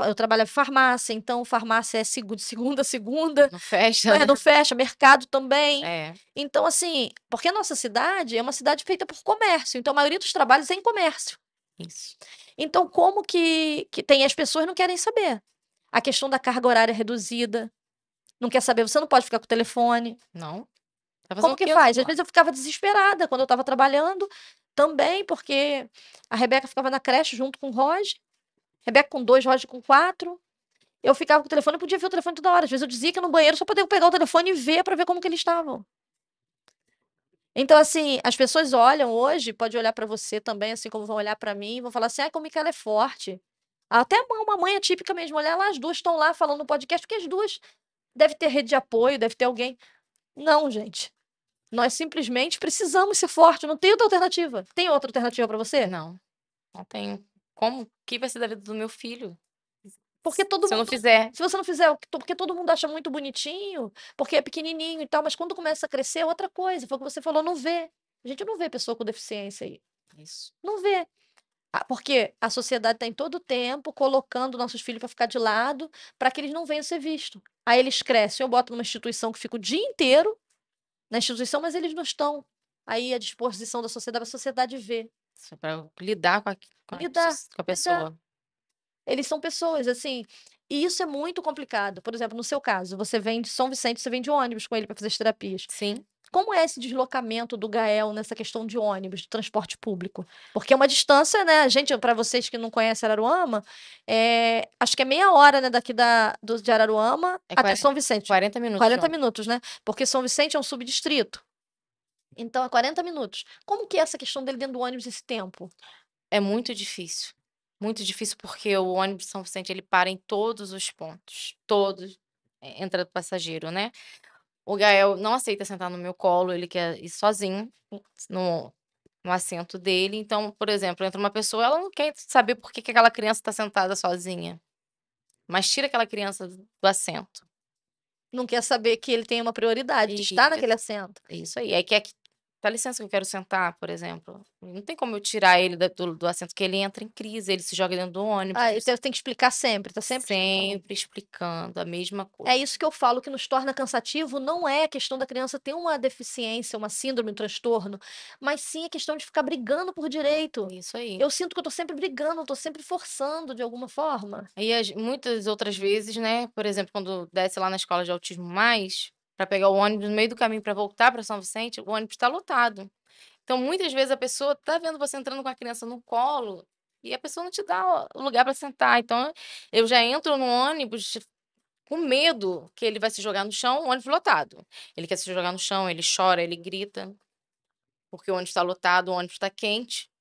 em farmácia, então farmácia é de segunda a segunda. não fecha, né. Não fecha, mercado também. É, Então, assim, porque a nossa cidade é uma cidade feita por comércio, então a maioria dos trabalhos é em comércio. isso. Então, como que tem as pessoas não querem saber. A questão da carga horária reduzida, não quer saber, você não pode ficar com o telefone. Não. Tá fazendo Como o que quê no faz? Às celular? vezes eu ficava desesperada quando eu estava trabalhando, também, porque a Rebeca ficava na creche junto com o Roger, Rebeca com 2, Roger com 4. Eu ficava com o telefone, eu podia ver o telefone toda hora. Às vezes eu dizia que ia no banheiro só pra poder pegar o telefone e ver pra ver como que eles estavam. Então, assim, as pessoas olham hoje, pode olhar pra você também, assim como vão olhar pra mim, e vão falar assim: "Ai, como é que ela é forte". Até uma mãe atípica mesmo, olha lá, as 2 estão lá falando no podcast, porque as 2 deve ter rede de apoio, deve ter alguém. Não, gente, nós simplesmente precisamos ser forte, não tem outra alternativa. Tem outra alternativa pra você? Não, não tenho. Como que vai ser da vida do meu filho Porque todo se eu não mundo fizer? se você não fizer, porque todo mundo acha muito bonitinho, porque é pequenininho e tal, mas quando começa a crescer é outra coisa, foi o que você falou, não vê. A gente não vê pessoa com deficiência aí, Isso. não vê. Porque a sociedade está em todo tempo colocando nossos filhos para ficar de lado, para que eles não venham ser vistos. Aí eles crescem, eu boto numa instituição que fica o dia inteiro na instituição, mas eles não estão aí à disposição da sociedade, a sociedade vê. Só pra lidar Lidar, com a lidar. pessoa. Eles são pessoas, assim, e isso é muito complicado. Por exemplo, no seu caso, você vem de São Vicente, você vem de ônibus com ele para fazer as terapias. Sim, Como é esse deslocamento do Gael nessa questão de ônibus, de transporte público? Porque é uma distância, né, gente, para vocês que não conhecem Araruama, acho que é meia hora, né, daqui de Araruama é até São Vicente. 40 minutos de 40 ônibus. minutos, né? Porque São Vicente é um subdistrito. Então é 40 minutos. Como que é essa questão dele dentro do ônibus esse tempo? É muito difícil porque o ônibus São Vicente ele para em todos os pontos, todos, entra passageiro, né. O Gael não aceita sentar no meu colo, ele quer ir sozinho no no assento dele, então, por exemplo, entra uma pessoa, ela não quer saber por que que aquela criança está sentada sozinha, mas tira aquela criança do assento. Não quer saber que ele tem uma prioridade, de estar Isso, naquele assento. isso aí. Aí quer que Dá licença que eu quero sentar, por exemplo. Não tem como eu tirar ele do assento, que ele entra em crise, ele se joga dentro do ônibus. Ah, então tem que explicar sempre, tá sempre explicando. Sempre explicando a mesma É coisa. isso que eu falo que nos torna cansativo, não é a questão da criança ter uma deficiência, uma síndrome, um transtorno, mas sim a questão de ficar brigando por direito. Isso aí. Eu sinto que eu tô sempre brigando, eu tô sempre forçando de alguma forma. Aí muitas outras vezes, né, por exemplo, quando desce lá na escola de autismo mais, para pegar o ônibus no meio do caminho para voltar para São Vicente, o ônibus está lotado. Então, muitas vezes a pessoa tá vendo você entrando com a criança no colo e a pessoa não te dá o lugar para sentar. Então, eu já entro no ônibus com medo que ele vai se jogar no chão, o ônibus lotado. Ele quer se jogar no chão, ele chora, ele grita, porque o ônibus está lotado, o ônibus está quente,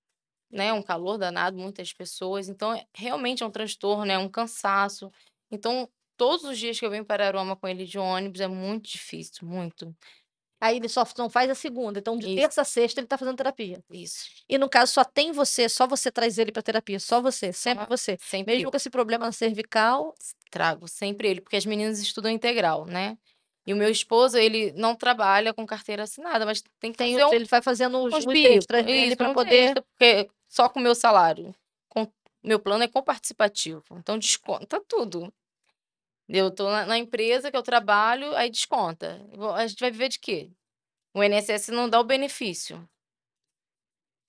né, um calor danado, muitas pessoas. Então, realmente é um transtorno, é um cansaço. Então, todos os dias que eu venho para Aroma com ele de ônibus é muito difícil, muito. Aí ele só não faz a segunda, então de Isso, terça a sexta ele tá fazendo terapia. isso. E no caso só tem você, só você traz ele pra terapia, só você, sempre Só você. sempre Mesmo eu. com esse problema na cervical, Trago sempre ele, porque as meninas estudam integral, né. E o meu esposo, ele não trabalha com carteira assinada, mas tem que tem fazer ele vai fazendo os uns os bico. extras dele Isso, pra uns poder. extra, porque só com o meu salário. Com meu plano é coparticipativo, então desconta tudo. Eu tô na empresa que eu trabalho, aí desconta. A gente vai viver de quê? O INSS não dá o benefício.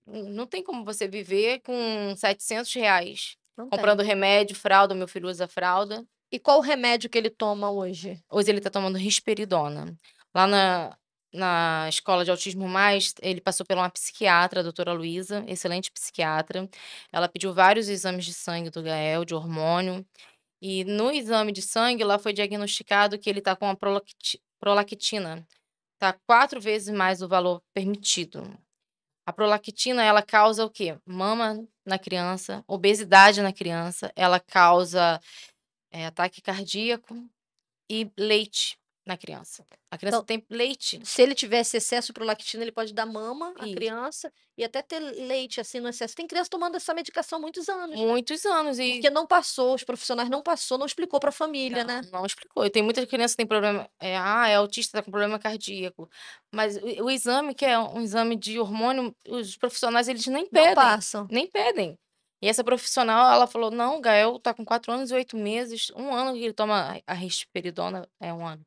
Não tem como você viver com R$ 700 Não tem. comprando remédio, fralda, meu filho usa fralda. E qual o remédio que ele toma hoje? Hoje ele tá tomando risperidona. Lá na escola de autismo mais, ele passou por uma psiquiatra, a doutora Luísa, excelente psiquiatra. Ela pediu vários exames de sangue do Gael, de hormônio, e no exame de sangue lá foi diagnosticado que ele tá com a prolactina, tá 4 vezes mais o valor permitido. A prolactina, ela causa o quê? Mama na criança, obesidade na criança, ela causa, ataque cardíaco e leite na criança. A criança Então, tem leite. se ele tivesse excesso de prolactina, ele pode dar mama à Isso. criança e até ter leite, assim, no excesso. Tem criança tomando essa medicação há muitos anos, Muitos anos porque não passou, os profissionais não passou, não explicou pra família, né. não explicou. E tem muita criança que tem problema, é autista, tá com problema cardíaco, mas o exame, que é um exame de hormônio, os profissionais eles nem Não pedem, passam. nem pedem. E essa profissional, ela falou: "Não, o Gael tá com 4 anos e 8 meses, 1 ano que ele toma a risperidona, é 1 ano.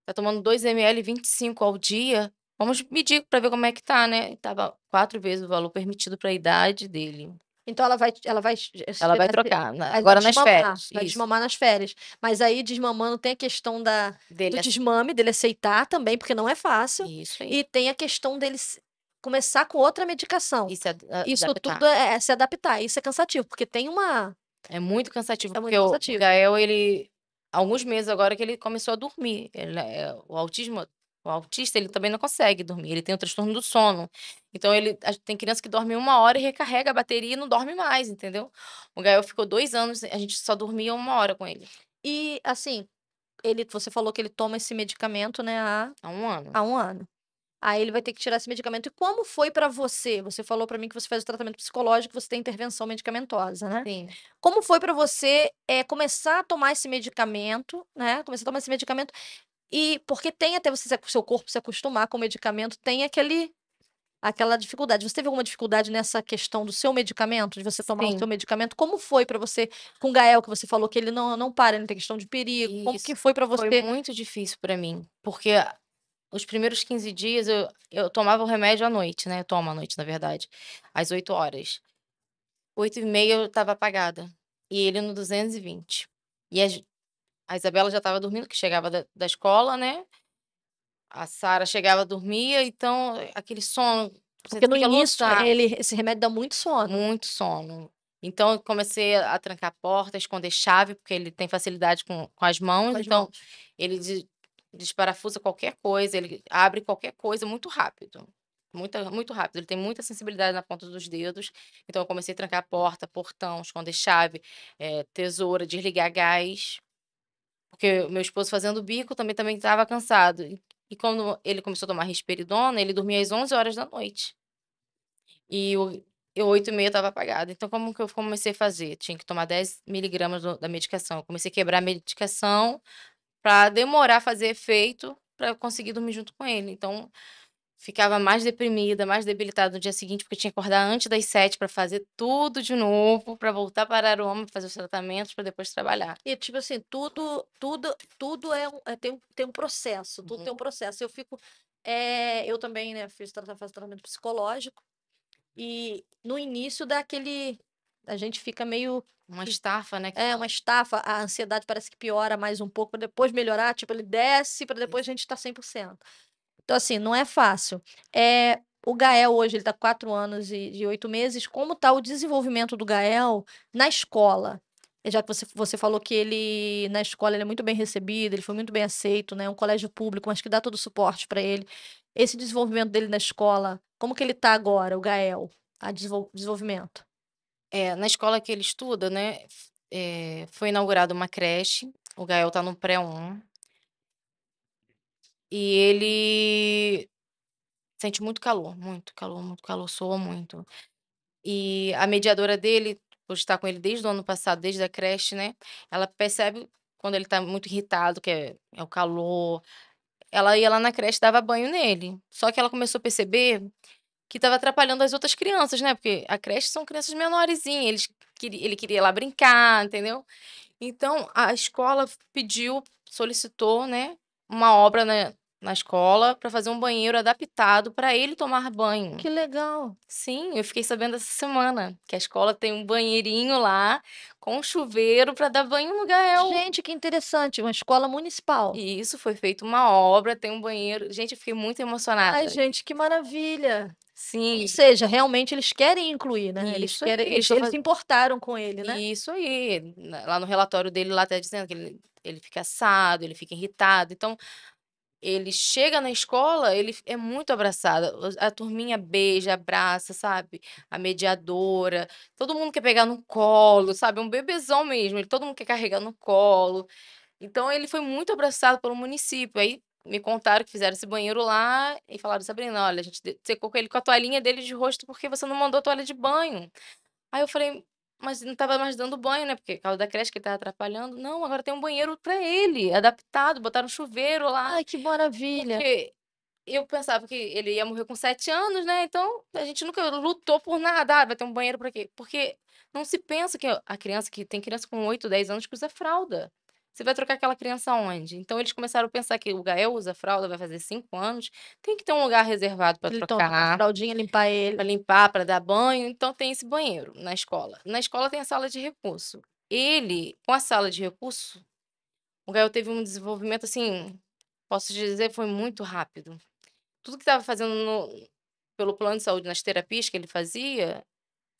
Tá tomando 2 ml 25 ao dia, vamos medir pra ver como é que tá, né". E estava 4 vezes o valor permitido pra idade dele. Então ela vai Ela vai tirar trocar aí agora nas férias, vai isso. desmamar nas férias. Mas aí desmamando tem a questão do Dele desmame, dele aceitar também, porque não é fácil, isso aí. e tem a questão dele começar com outra medicação. E se Isso adaptar. tudo é se adaptar, isso é cansativo, porque tem uma É muito cansativo, é porque muito o cansativo. Gael, ele alguns meses agora que ele começou a dormir, o autista, ele também não consegue dormir, ele tem o transtorno do sono. Então tem criança que dorme 1 hora e recarrega a bateria e não dorme mais, entendeu. O Gael ficou 2 anos, a gente só dormia 1 hora com ele, E, assim, você falou que ele toma esse medicamento, né, há 1 ano. há 1 ano. Aí ele vai ter que tirar esse medicamento. E como foi pra você? Você falou pra mim que você faz o tratamento psicológico, você tem intervenção medicamentosa, né. Sim. Como foi pra você, começar a tomar esse medicamento, né, começar a tomar esse medicamento e porque tem até você seu corpo se acostumar com o medicamento, tem aquela dificuldade. Você teve alguma dificuldade nessa questão do seu medicamento, de você tomar o Sim, seu medicamento? Como foi pra você com o Gael, que você falou que ele não para, ele tem questão de perigo, como que isso. foi pra Foi você? muito difícil pra mim, porque os primeiros 15 dias eu tomava o remédio à noite, né, eu tomo à noite, na verdade, às 8 horas. 8h30 eu estava apagada, e ele no 220. E a Isabela já estava dormindo, que chegava da escola, né, a Sara chegava, dormia, então aquele sono, você Porque no fica início lutando, esse remédio dá muito sono. muito sono. Então eu comecei a trancar a porta, esconder chave, porque ele tem facilidade com as Com mãos, as então mãos. ele desparafusa qualquer coisa, ele abre qualquer coisa muito rápido, muito rápido, ele tem muita sensibilidade na ponta dos dedos, então eu comecei a trancar a porta, portão, esconder chave, tesoura, desligar gás, porque o meu esposo fazendo bico também estava cansado. E quando ele começou a tomar risperidona, ele dormia às 11 horas da noite. E eu 8h30 estava apagada. Então como que eu comecei a fazer? Tinha que tomar 10 miligramas da medicação. Eu comecei a quebrar a medicação para demorar a fazer efeito, para eu conseguir dormir junto com ele. Então ficava mais deprimida, mais debilitada no dia seguinte, porque tinha que acordar antes das 7 para fazer tudo de novo, para voltar para Araruama, fazer os tratamentos, para depois trabalhar. E, tipo assim, tudo tem um processo, tudo tem um processo. Eu também, né, faço tratamento psicológico, e no início a gente fica meio, Uma estafa, né, que uma estafa, a ansiedade parece que piora mais um pouco, para depois melhorar, tipo, ele desce, para depois a gente tá 100%. Então, assim, não é fácil. O Gael hoje, ele tá com 4 anos e 8 meses. Como tá o desenvolvimento do Gael na escola? Já que você falou que ele, na escola, ele é muito bem recebido, ele foi muito bem aceito, né? Um colégio público, mas que dá todo o suporte para ele. Esse desenvolvimento dele na escola, como que ele tá agora, o Gael? Desenvolvimento. Na escola que ele estuda, né, foi inaugurada uma creche, o Gael tá no pré-1, e ele sente muito calor, muito calor, soa muito. E a mediadora dele, por estar com ele desde o ano passado, desde a creche, né, ela percebe quando ele tá muito irritado, que é o calor, ela ia lá na creche e dava banho nele. Só que ela começou a perceber que estava atrapalhando as outras crianças, né, porque a creche são crianças menorzinhas, ele queria ir lá brincar, entendeu. Então a escola solicitou, né, uma obra na escola para fazer um banheiro adaptado para ele tomar banho. Que legal. Sim, eu fiquei sabendo essa semana, que a escola tem um banheirinho lá, com chuveiro para dar banho no Gael. Gente, que interessante, uma escola municipal. E isso, foi feita uma obra, tem um banheiro. Gente, eu fiquei muito emocionada. Ai, gente, que maravilha. Sim, Ou seja, realmente eles querem incluir, né, eles isso aí, querem eles estão eles se importaram com ele, né. isso aí. Lá no relatório dele, lá tá dizendo que ele fica assado, ele fica irritado, então ele chega na escola, ele é muito abraçado, a turminha beija, abraça, sabe, a mediadora, todo mundo quer pegar no colo, sabe, é um bebezão mesmo, todo mundo quer carregar no colo. Então ele foi muito abraçado pelo município, aí me contaram que fizeram esse banheiro lá e falaram: "Sabrina, olha, a gente secou com ele com a toalhinha dele de rosto, porque você não mandou toalha de banho". Aí eu falei: "Mas não estava mais dando banho, né, porque por causa da creche que ele estava atrapalhando". "Não, agora tem um banheiro para ele, adaptado, botaram chuveiro lá". Ai, que maravilha. Porque eu pensava que ele ia morrer com 7 anos, né, então a gente nunca lutou por nada. "Ah, vai ter um banheiro pra quê?". Porque não se pensa que a criança que tem criança com 8, 10 anos que usa fralda. Você vai trocar aquela criança aonde? Então eles começaram a pensar que o Gael usa fralda, vai fazer 5 anos, tem que ter um lugar reservado para Ele trocar a trocar, fraldinha, limpar para ele. limpar, para dar banho, então tem esse banheiro na escola. Na escola tem a sala de recurso. Ele, com a sala de recurso, o Gael teve um desenvolvimento, assim, posso dizer, foi muito rápido. Tudo que estava fazendo pelo plano de saúde, nas terapias que ele fazia,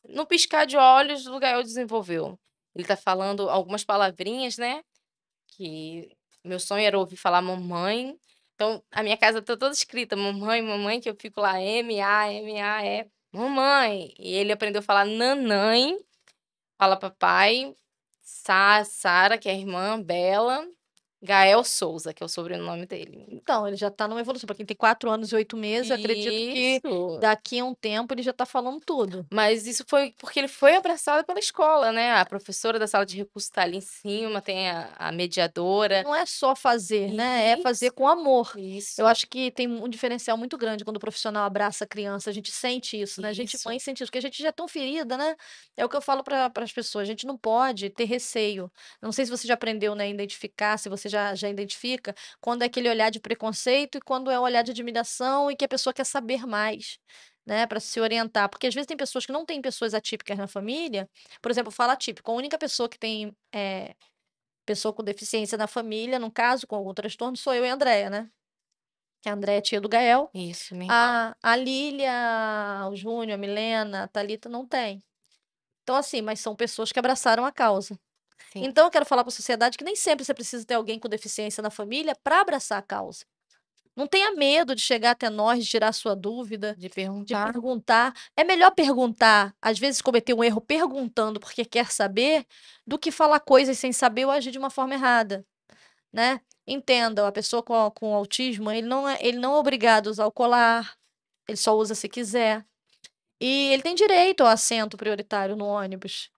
no piscar de olhos o Gael desenvolveu. Ele tá falando algumas palavrinhas, né, que meu sonho era ouvir falar mamãe, então a minha casa tá toda escrita mamãe, mamãe, que eu fico lá M-A-M-A-E, mamãe. E ele aprendeu a falar nanãe, fala papai, Sara, que é a irmã, Bela, Gael Souza, que é o sobrenome dele. Então, ele já tá numa evolução. Para quem tem 4 anos e 8 meses, eu acredito que Isso. daqui a um tempo ele já tá falando tudo. Mas isso foi porque ele foi abraçado pela escola, né, a professora da sala de recurso tá ali em cima, tem a mediadora. Não é só fazer, né, é fazer Isso, com amor. isso, Eu acho que tem um diferencial muito grande quando o profissional abraça a criança, a gente sente isso, né, a gente isso, mãe sente isso, porque a gente já é tão ferida, né. É o que eu falo para as pessoas, a gente não pode ter receio. Não sei se você já aprendeu, né, a identificar, se você já identifica, quando é aquele olhar de preconceito e quando é o olhar de admiração e que a pessoa quer saber mais, né, para se orientar. Porque às vezes tem pessoas que não têm pessoas atípicas na família, por exemplo, fala atípico, a única pessoa que tem, pessoa com deficiência na família, no caso, com algum transtorno, sou eu e a Andréia, né. Que a Andréia é tia do Gael. isso, minha irmã. A Lília, o Júnior, a Milena, a Thalita não tem. Então, assim, mas são pessoas que abraçaram a causa. Sim, Então eu quero falar para a sociedade que nem sempre você precisa ter alguém com deficiência na família para abraçar a causa. Não tenha medo de chegar até nós, de tirar sua dúvida, de de perguntar. perguntar. É melhor perguntar, às vezes cometer um erro perguntando porque quer saber, do que falar coisas sem saber ou agir de uma forma errada, né. Entenda, a pessoa com autismo, ele não é obrigado a usar o colar, ele só usa se quiser. E ele tem direito ao assento prioritário no ônibus,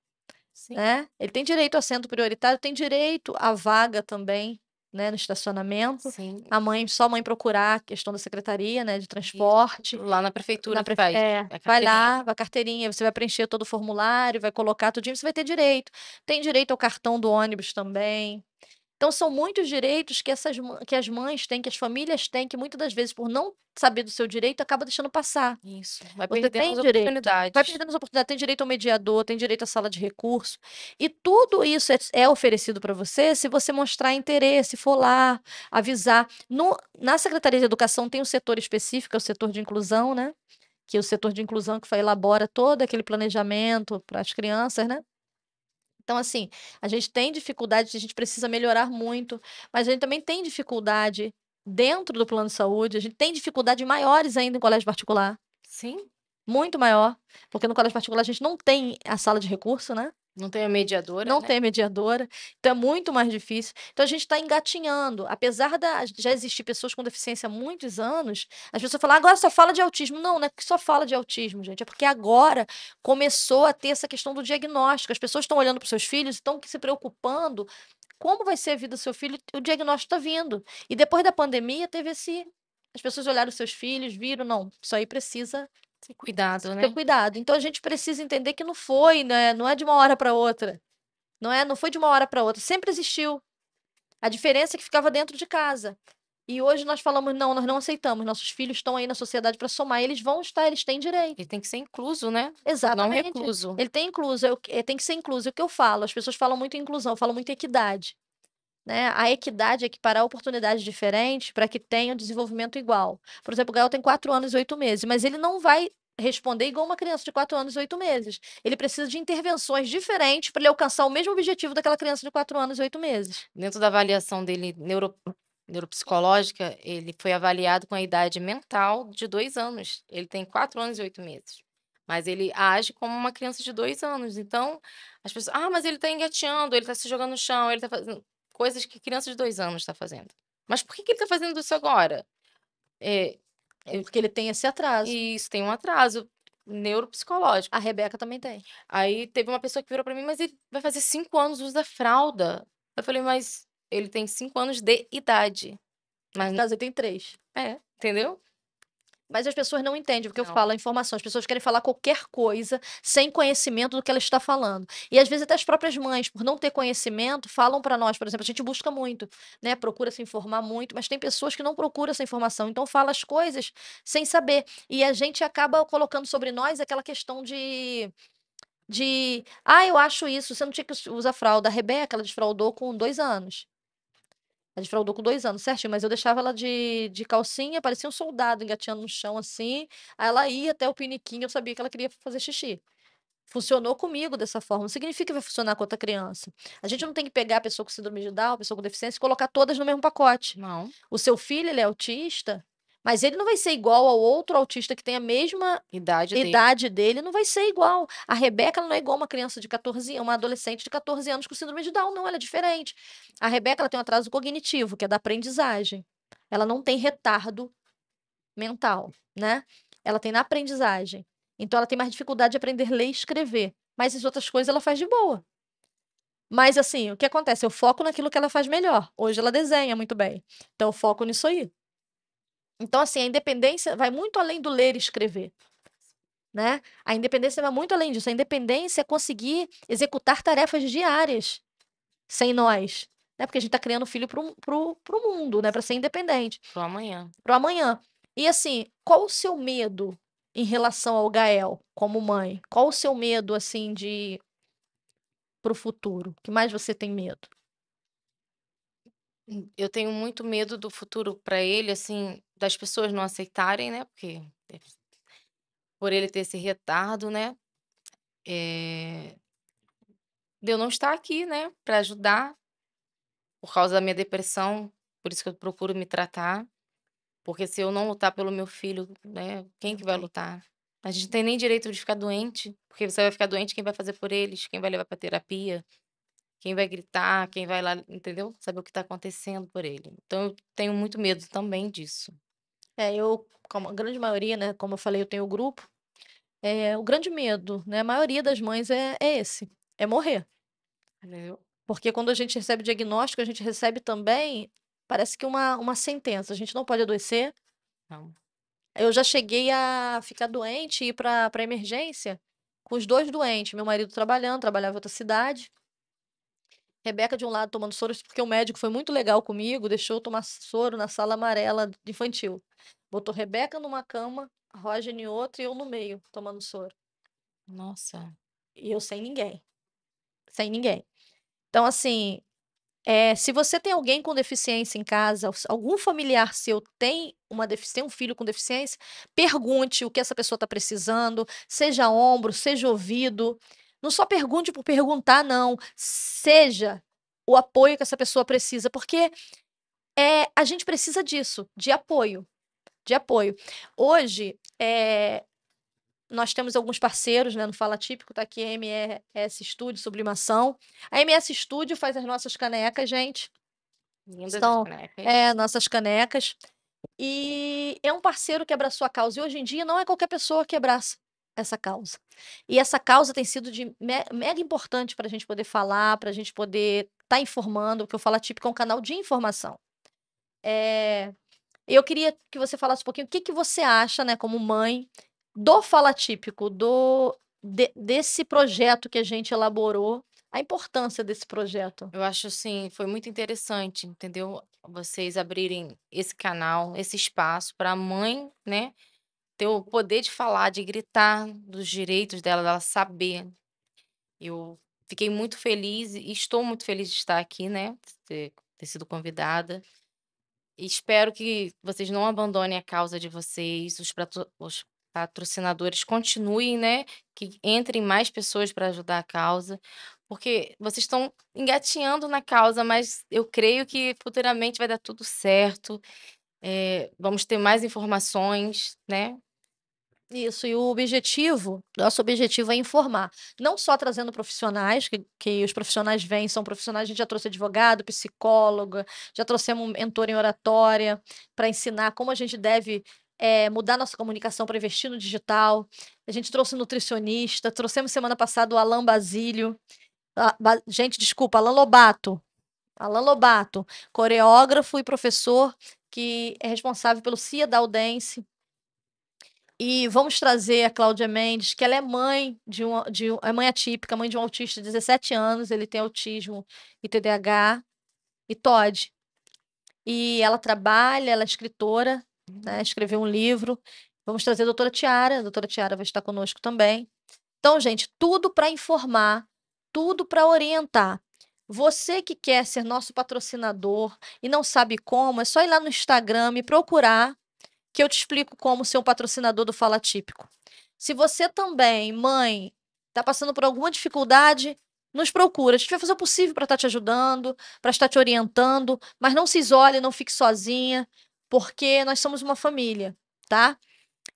Sim, né. Ele tem direito ao assento prioritário, tem direito à vaga também. né, no estacionamento. Sim. Só a mãe procurar a questão da secretaria, né, de transporte. Lá na prefeitura Na que faz. É, A vai carteirinha. lá, vai a carteirinha, você vai preencher todo o formulário, vai colocar tudinho, você vai ter direito. Tem direito ao cartão do ônibus também. Então são muitos direitos que que as mães têm, que as famílias têm, que muitas das vezes, por não saber do seu direito, acaba deixando passar. Isso. Vai Você perdendo tem as direito, vai oportunidades. perdendo as oportunidades, tem direito ao mediador, tem direito à sala de recurso. E tudo isso é oferecido para você se você mostrar interesse, for lá, avisar. Na Secretaria de Educação tem um setor específico, é o setor de inclusão, né? Que é o setor de inclusão que elabora todo aquele planejamento para as crianças, né? Então, assim, a gente tem dificuldade, a gente precisa melhorar muito, mas a gente também tem dificuldade dentro do plano de saúde, a gente tem dificuldade maiores ainda em colégio particular, Sim. muito maior, porque no colégio particular a gente não tem a sala de recurso, né? Não tem a mediadora, Não né? tem mediadora, então é muito mais difícil. Então a gente está engatinhando. Apesar de já existir pessoas com deficiência há muitos anos, as pessoas falam, agora só fala de autismo. Não, não é que só fala de autismo, gente. É porque agora começou a ter essa questão do diagnóstico. As pessoas estão olhando para os seus filhos, estão se preocupando como vai ser a vida do seu filho, o diagnóstico está vindo. E depois da pandemia teve esse. As pessoas olharam os seus filhos, viram, não, isso aí precisa Tem cuidado, ter né? cuidado. Então a gente precisa entender que não foi, né? Não é de uma hora para outra. Não foi de uma hora para outra, sempre existiu. A diferença é que ficava dentro de casa. E hoje nós falamos, não, nós não aceitamos. Nossos filhos estão aí na sociedade para somar, eles vão estar, eles têm direito. Ele tem que ser incluso, né? Não Exatamente. recluso. Ele tem incluso, tem que ser incluso. É o que eu falo, as pessoas falam muito em inclusão, eu falo muito em equidade. Né? A equidade é equiparar oportunidades diferentes para que tenham desenvolvimento igual. Por exemplo, o Gael tem 4 anos e 8 meses, mas ele não vai responder igual uma criança de 4 anos e 8 meses. Ele precisa de intervenções diferentes para ele alcançar o mesmo objetivo daquela criança de 4 anos e 8 meses. Dentro da avaliação dele neuropsicológica, ele foi avaliado com a idade mental de 2 anos. Ele tem 4 anos e 8 meses. Mas ele age como uma criança de 2 anos. Então, as pessoas: "Ah, mas ele está engateando, ele está se jogando no chão, ele está fazendo", coisas que criança de 2 anos está fazendo. Mas por que que ele está fazendo isso agora? Eh, eu Porque ele tem esse atraso. Isso, tem um atraso neuropsicológico. A Rebeca também tem. Aí teve uma pessoa que virou pra mim: "Mas ele vai fazer 5 anos, usa fralda". Eu falei: "Mas ele tem 5 anos de idade". Mas No caso, ele tem 3. entendeu? Mas as pessoas não entendem o que eu Não. falo, a informação. As pessoas querem falar qualquer coisa sem conhecimento do que ela está falando. E às vezes até as próprias mães, por não ter conhecimento, falam para nós, por exemplo, a gente busca muito, né? Procura se informar muito, mas tem pessoas que não procuram essa informação, então fala as coisas sem saber. E a gente acaba colocando sobre nós aquela questão eu acho isso, você não tinha que usar fralda. A Rebeca, ela desfraldou com 2 anos. Ela desfraldou com 2 anos, certinho, mas eu deixava ela de calcinha, parecia um soldado engateando no chão, assim, aí ela ia até o piniquinho, eu sabia que ela queria fazer xixi. Funcionou comigo dessa forma, não significa que vai funcionar com outra criança. A gente não tem que pegar a pessoa com síndrome de Down, a pessoa com deficiência e colocar todas no mesmo pacote. Não. O seu filho, ele é autista, mas ele não vai ser igual ao outro autista que tem a mesma Idade dele. idade dele, não vai ser igual. A Rebeca, ela não é igual uma criança de 14 anos, uma adolescente de 14 anos com síndrome de Down, não, ela é diferente. A Rebeca, ela tem um atraso cognitivo, que é da aprendizagem. Ela não tem retardo mental, né? Ela tem na aprendizagem. Então, ela tem mais dificuldade de aprender a ler e escrever. Mas as outras coisas ela faz de boa. Mas, assim, o que acontece? Eu foco naquilo que ela faz melhor. Hoje ela desenha muito bem. Então, eu foco nisso aí. Então, assim, a independência vai muito além do ler e escrever. Né? A independência vai muito além disso. A independência é conseguir executar tarefas diárias sem nós. Né? Porque a gente está criando filho pro mundo, né? Para ser independente. Pro amanhã. Pro amanhã. E assim, qual o seu medo em relação ao Gael, como mãe? Qual o seu medo, assim, pro futuro? O que mais você tem medo? Eu tenho muito medo do futuro pra ele, assim, das pessoas não aceitarem, né, porque por ele ter esse retardo, né, eh, de eu não estar aqui, né, pra ajudar, por causa da minha depressão, por isso que eu procuro me tratar, porque se eu não lutar pelo meu filho, né, quem que vai Ok. lutar? A gente não tem nem direito de ficar doente, porque você vai ficar doente, quem vai fazer por eles? Quem vai levar pra terapia? Quem vai gritar? Quem vai lá, entendeu? Saber o que tá acontecendo por ele. Então eu tenho muito medo também disso. Eu, como a grande maioria, né? Como eu falei, eu tenho o grupo. O grande medo, né? A maioria das mães é esse, é morrer. Entendeu? Porque quando a gente recebe diagnóstico, a gente recebe também, parece que uma sentença. A gente não pode adoecer. Não. Eu já cheguei a ficar doente e ir para emergência com os dois doentes. Meu marido trabalhando, trabalhava em outra cidade. Rebeca de um lado tomando soro, porque o médico foi muito legal comigo, deixou eu tomar soro na sala amarela de infantil. Botou Rebeca numa cama, Roger em outra e eu no meio, tomando soro. Nossa. E eu sem ninguém. Sem ninguém. Então, assim, se você tem alguém com deficiência em casa, algum familiar seu tem um filho com deficiência, pergunte o que essa pessoa está precisando, seja ombro, seja ouvido. Não só pergunte por perguntar, não. Seja o apoio que essa pessoa precisa, porque a gente precisa disso, de apoio, de apoio. Hoje, nós temos alguns parceiros, né, no Fala Típico, tá aqui a MS Studio Sublimação. A MS Studio faz as nossas canecas, gente. Lindas as São canecas. nossas canecas. E é um parceiro que abraçou a causa. E hoje em dia não é qualquer pessoa que abraça essa causa. E essa causa tem sido de mega importante para a gente poder falar, para a gente poder estar informando, porque o Fala Típico é um canal de informação. Eu queria que você falasse um pouquinho o que que você acha, né, como mãe, do Fala Típico, desse projeto que a gente elaborou, a importância desse projeto. Eu acho assim, foi muito interessante, entendeu? Vocês abrirem esse canal, esse espaço para a mãe, né, ter o poder de falar, de gritar dos direitos dela, dela saber. Eu fiquei muito feliz e estou muito feliz de estar aqui, né, ter sido convidada. E espero que vocês não abandonem a causa de vocês, os patrocinadores continuem, né, que entrem mais pessoas para ajudar a causa, porque vocês estão engatinhando na causa, mas eu creio que futuramente vai dar tudo certo, vamos ter mais informações, né. Isso, e nosso objetivo é informar, não só trazendo profissionais, que os profissionais vêm, são profissionais, a gente já trouxe advogado, psicóloga, já trouxemos um mentor em oratória, para ensinar como a gente deve mudar nossa comunicação para investir no digital. A gente trouxe nutricionista, trouxemos semana passada o Alan Basílio, gente, desculpa, Alan Lobato, coreógrafo e professor que é responsável pelo CIA da Dance. E vamos trazer a Cláudia Mendes, que ela é mãe é mãe atípica, mãe de um autista de 17 anos, ele tem autismo e TDAH e TOD. E ela trabalha, ela é escritora, né, escreveu um livro. Vamos trazer a doutora Tiara vai estar conosco também. Então, gente, tudo para informar, tudo para orientar. Você que quer ser nosso patrocinador e não sabe como, é só ir lá no Instagram e procurar que eu te explico como ser um patrocinador do Fala Típico. Se você também, mãe, está passando por alguma dificuldade, nos procura. A gente vai fazer o possível para estar te ajudando, para estar te orientando, mas não se isole, não fique sozinha, porque nós somos uma família, tá?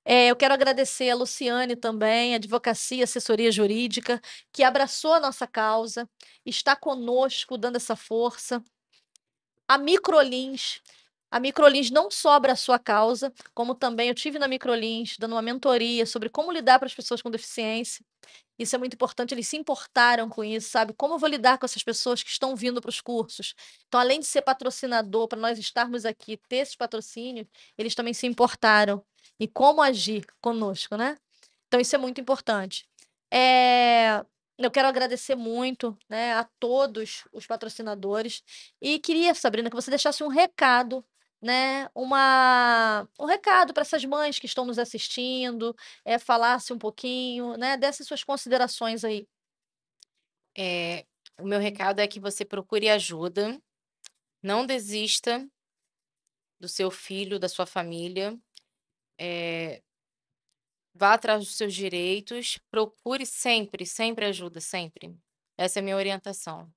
Eu quero agradecer a Luciane também, Advocacia, Assessoria Jurídica, que abraçou a nossa causa, está conosco dando essa força. A Microlins. A Microlins não só abraçou a causa, como também eu tive na Microlins dando uma mentoria sobre como lidar para as pessoas com deficiência. Isso é muito importante, eles se importaram com isso, sabe? Como eu vou lidar com essas pessoas que estão vindo para os cursos? Então, além de ser patrocinador, para nós estarmos aqui, ter esses patrocínios, eles também se importaram. E como agir conosco, né? Então, isso é muito importante. Eu quero agradecer muito, né, a todos os patrocinadores e queria, Sabrina, que você deixasse um recado, né, um recado para essas mães que estão nos assistindo, falasse um pouquinho, né, dessas suas considerações aí. Eh, o meu recado é que você procure ajuda, não desista do seu filho, da sua família, eh, vá atrás dos seus direitos, procure sempre, sempre ajuda, sempre. Essa é a minha orientação.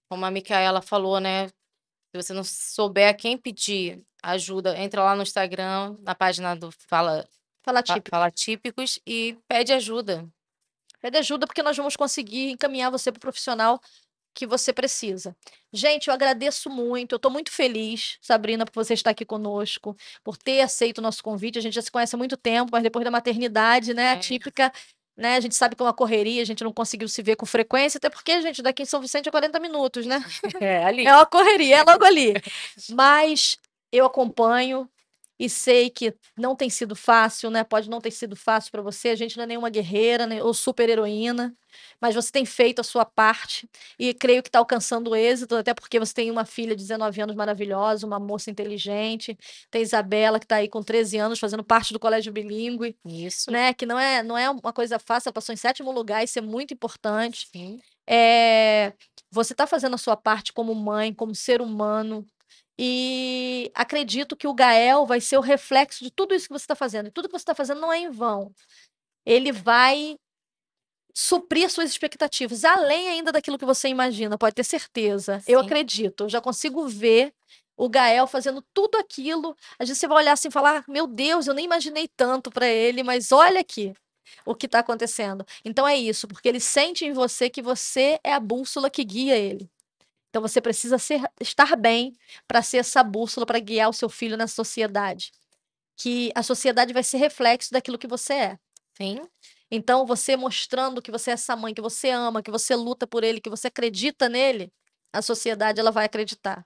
Como a Micaela falou, né, se você não souber a quem pedir ajuda, entra lá no Instagram, na página do Fala típico. Fala Típicos e pede ajuda. Pede ajuda porque nós vamos conseguir encaminhar você para o profissional que você precisa. Gente, eu agradeço muito, eu estou muito feliz, Sabrina, por você estar aqui conosco, por ter aceito o nosso convite. A gente já se conhece há muito tempo, mas depois da maternidade, né, É. atípica, né? A gente sabe que é uma correria, a gente não conseguiu se ver com frequência, até porque, gente, daqui em São Vicente é 40 minutos, né? É, ali. É uma correria, é logo ali. Mas eu acompanho e sei que não tem sido fácil, né? Pode não ter sido fácil para você. A gente não é nenhuma guerreira, né? Ou super heroína, mas você tem feito a sua parte e creio que está alcançando êxito, até porque você tem uma filha de 19 anos maravilhosa, uma moça inteligente. Tem Isabela, que está aí com 13 anos, fazendo parte do colégio bilíngue, Isso. né? Que não é uma coisa fácil, ela passou em 7º lugar, isso é muito importante. Sim. Você está fazendo a sua parte como mãe, como ser humano, e acredito que o Gael vai ser o reflexo de tudo isso que você está fazendo. E tudo que você está fazendo não é em vão. Ele vai suprir suas expectativas, além ainda daquilo que você imagina, pode ter certeza. Eu Sim. acredito, eu já consigo ver o Gael fazendo tudo aquilo. Às vezes você vai olhar assim e falar: meu Deus, eu nem imaginei tanto para ele, mas olha aqui o que está acontecendo. Então é isso, porque ele sente em você que você é a bússola que guia ele. Então você precisa estar bem para ser essa bússola para guiar o seu filho na sociedade. Que a sociedade vai ser reflexo daquilo que você é. Sim. Então, você mostrando que você é essa mãe, que você ama, que você luta por ele, que você acredita nele, a sociedade ela vai acreditar.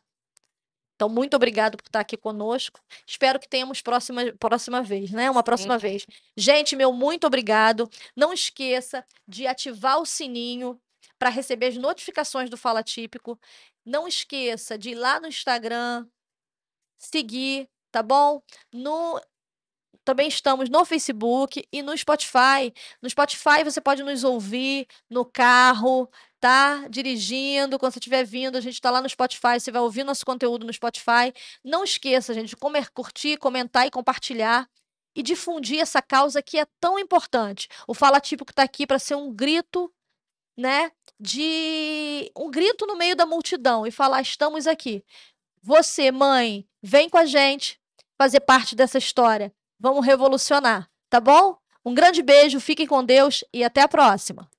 Então, muito obrigado por estar aqui conosco. Espero que tenhamos próxima vez, né? Uma próxima vez. Gente, meu muito obrigado. Não esqueça de ativar o sininho para receber as notificações do Fala Típico. Não esqueça de ir lá no Instagram, seguir, tá bom? Também estamos no Facebook e no Spotify. No Spotify você pode nos ouvir no carro, tá? Dirigindo, quando você estiver vindo, a gente está lá no Spotify, você vai ouvir nosso conteúdo no Spotify. Não esqueça, gente, de curtir, comentar e compartilhar e difundir essa causa que é tão importante. O Fala Típico está aqui para ser um grito, né? Um grito no meio da multidão e falar: estamos aqui. Você, mãe, vem com a gente fazer parte dessa história. Vamos revolucionar, tá bom? Um grande beijo, fiquem com Deus e até a próxima.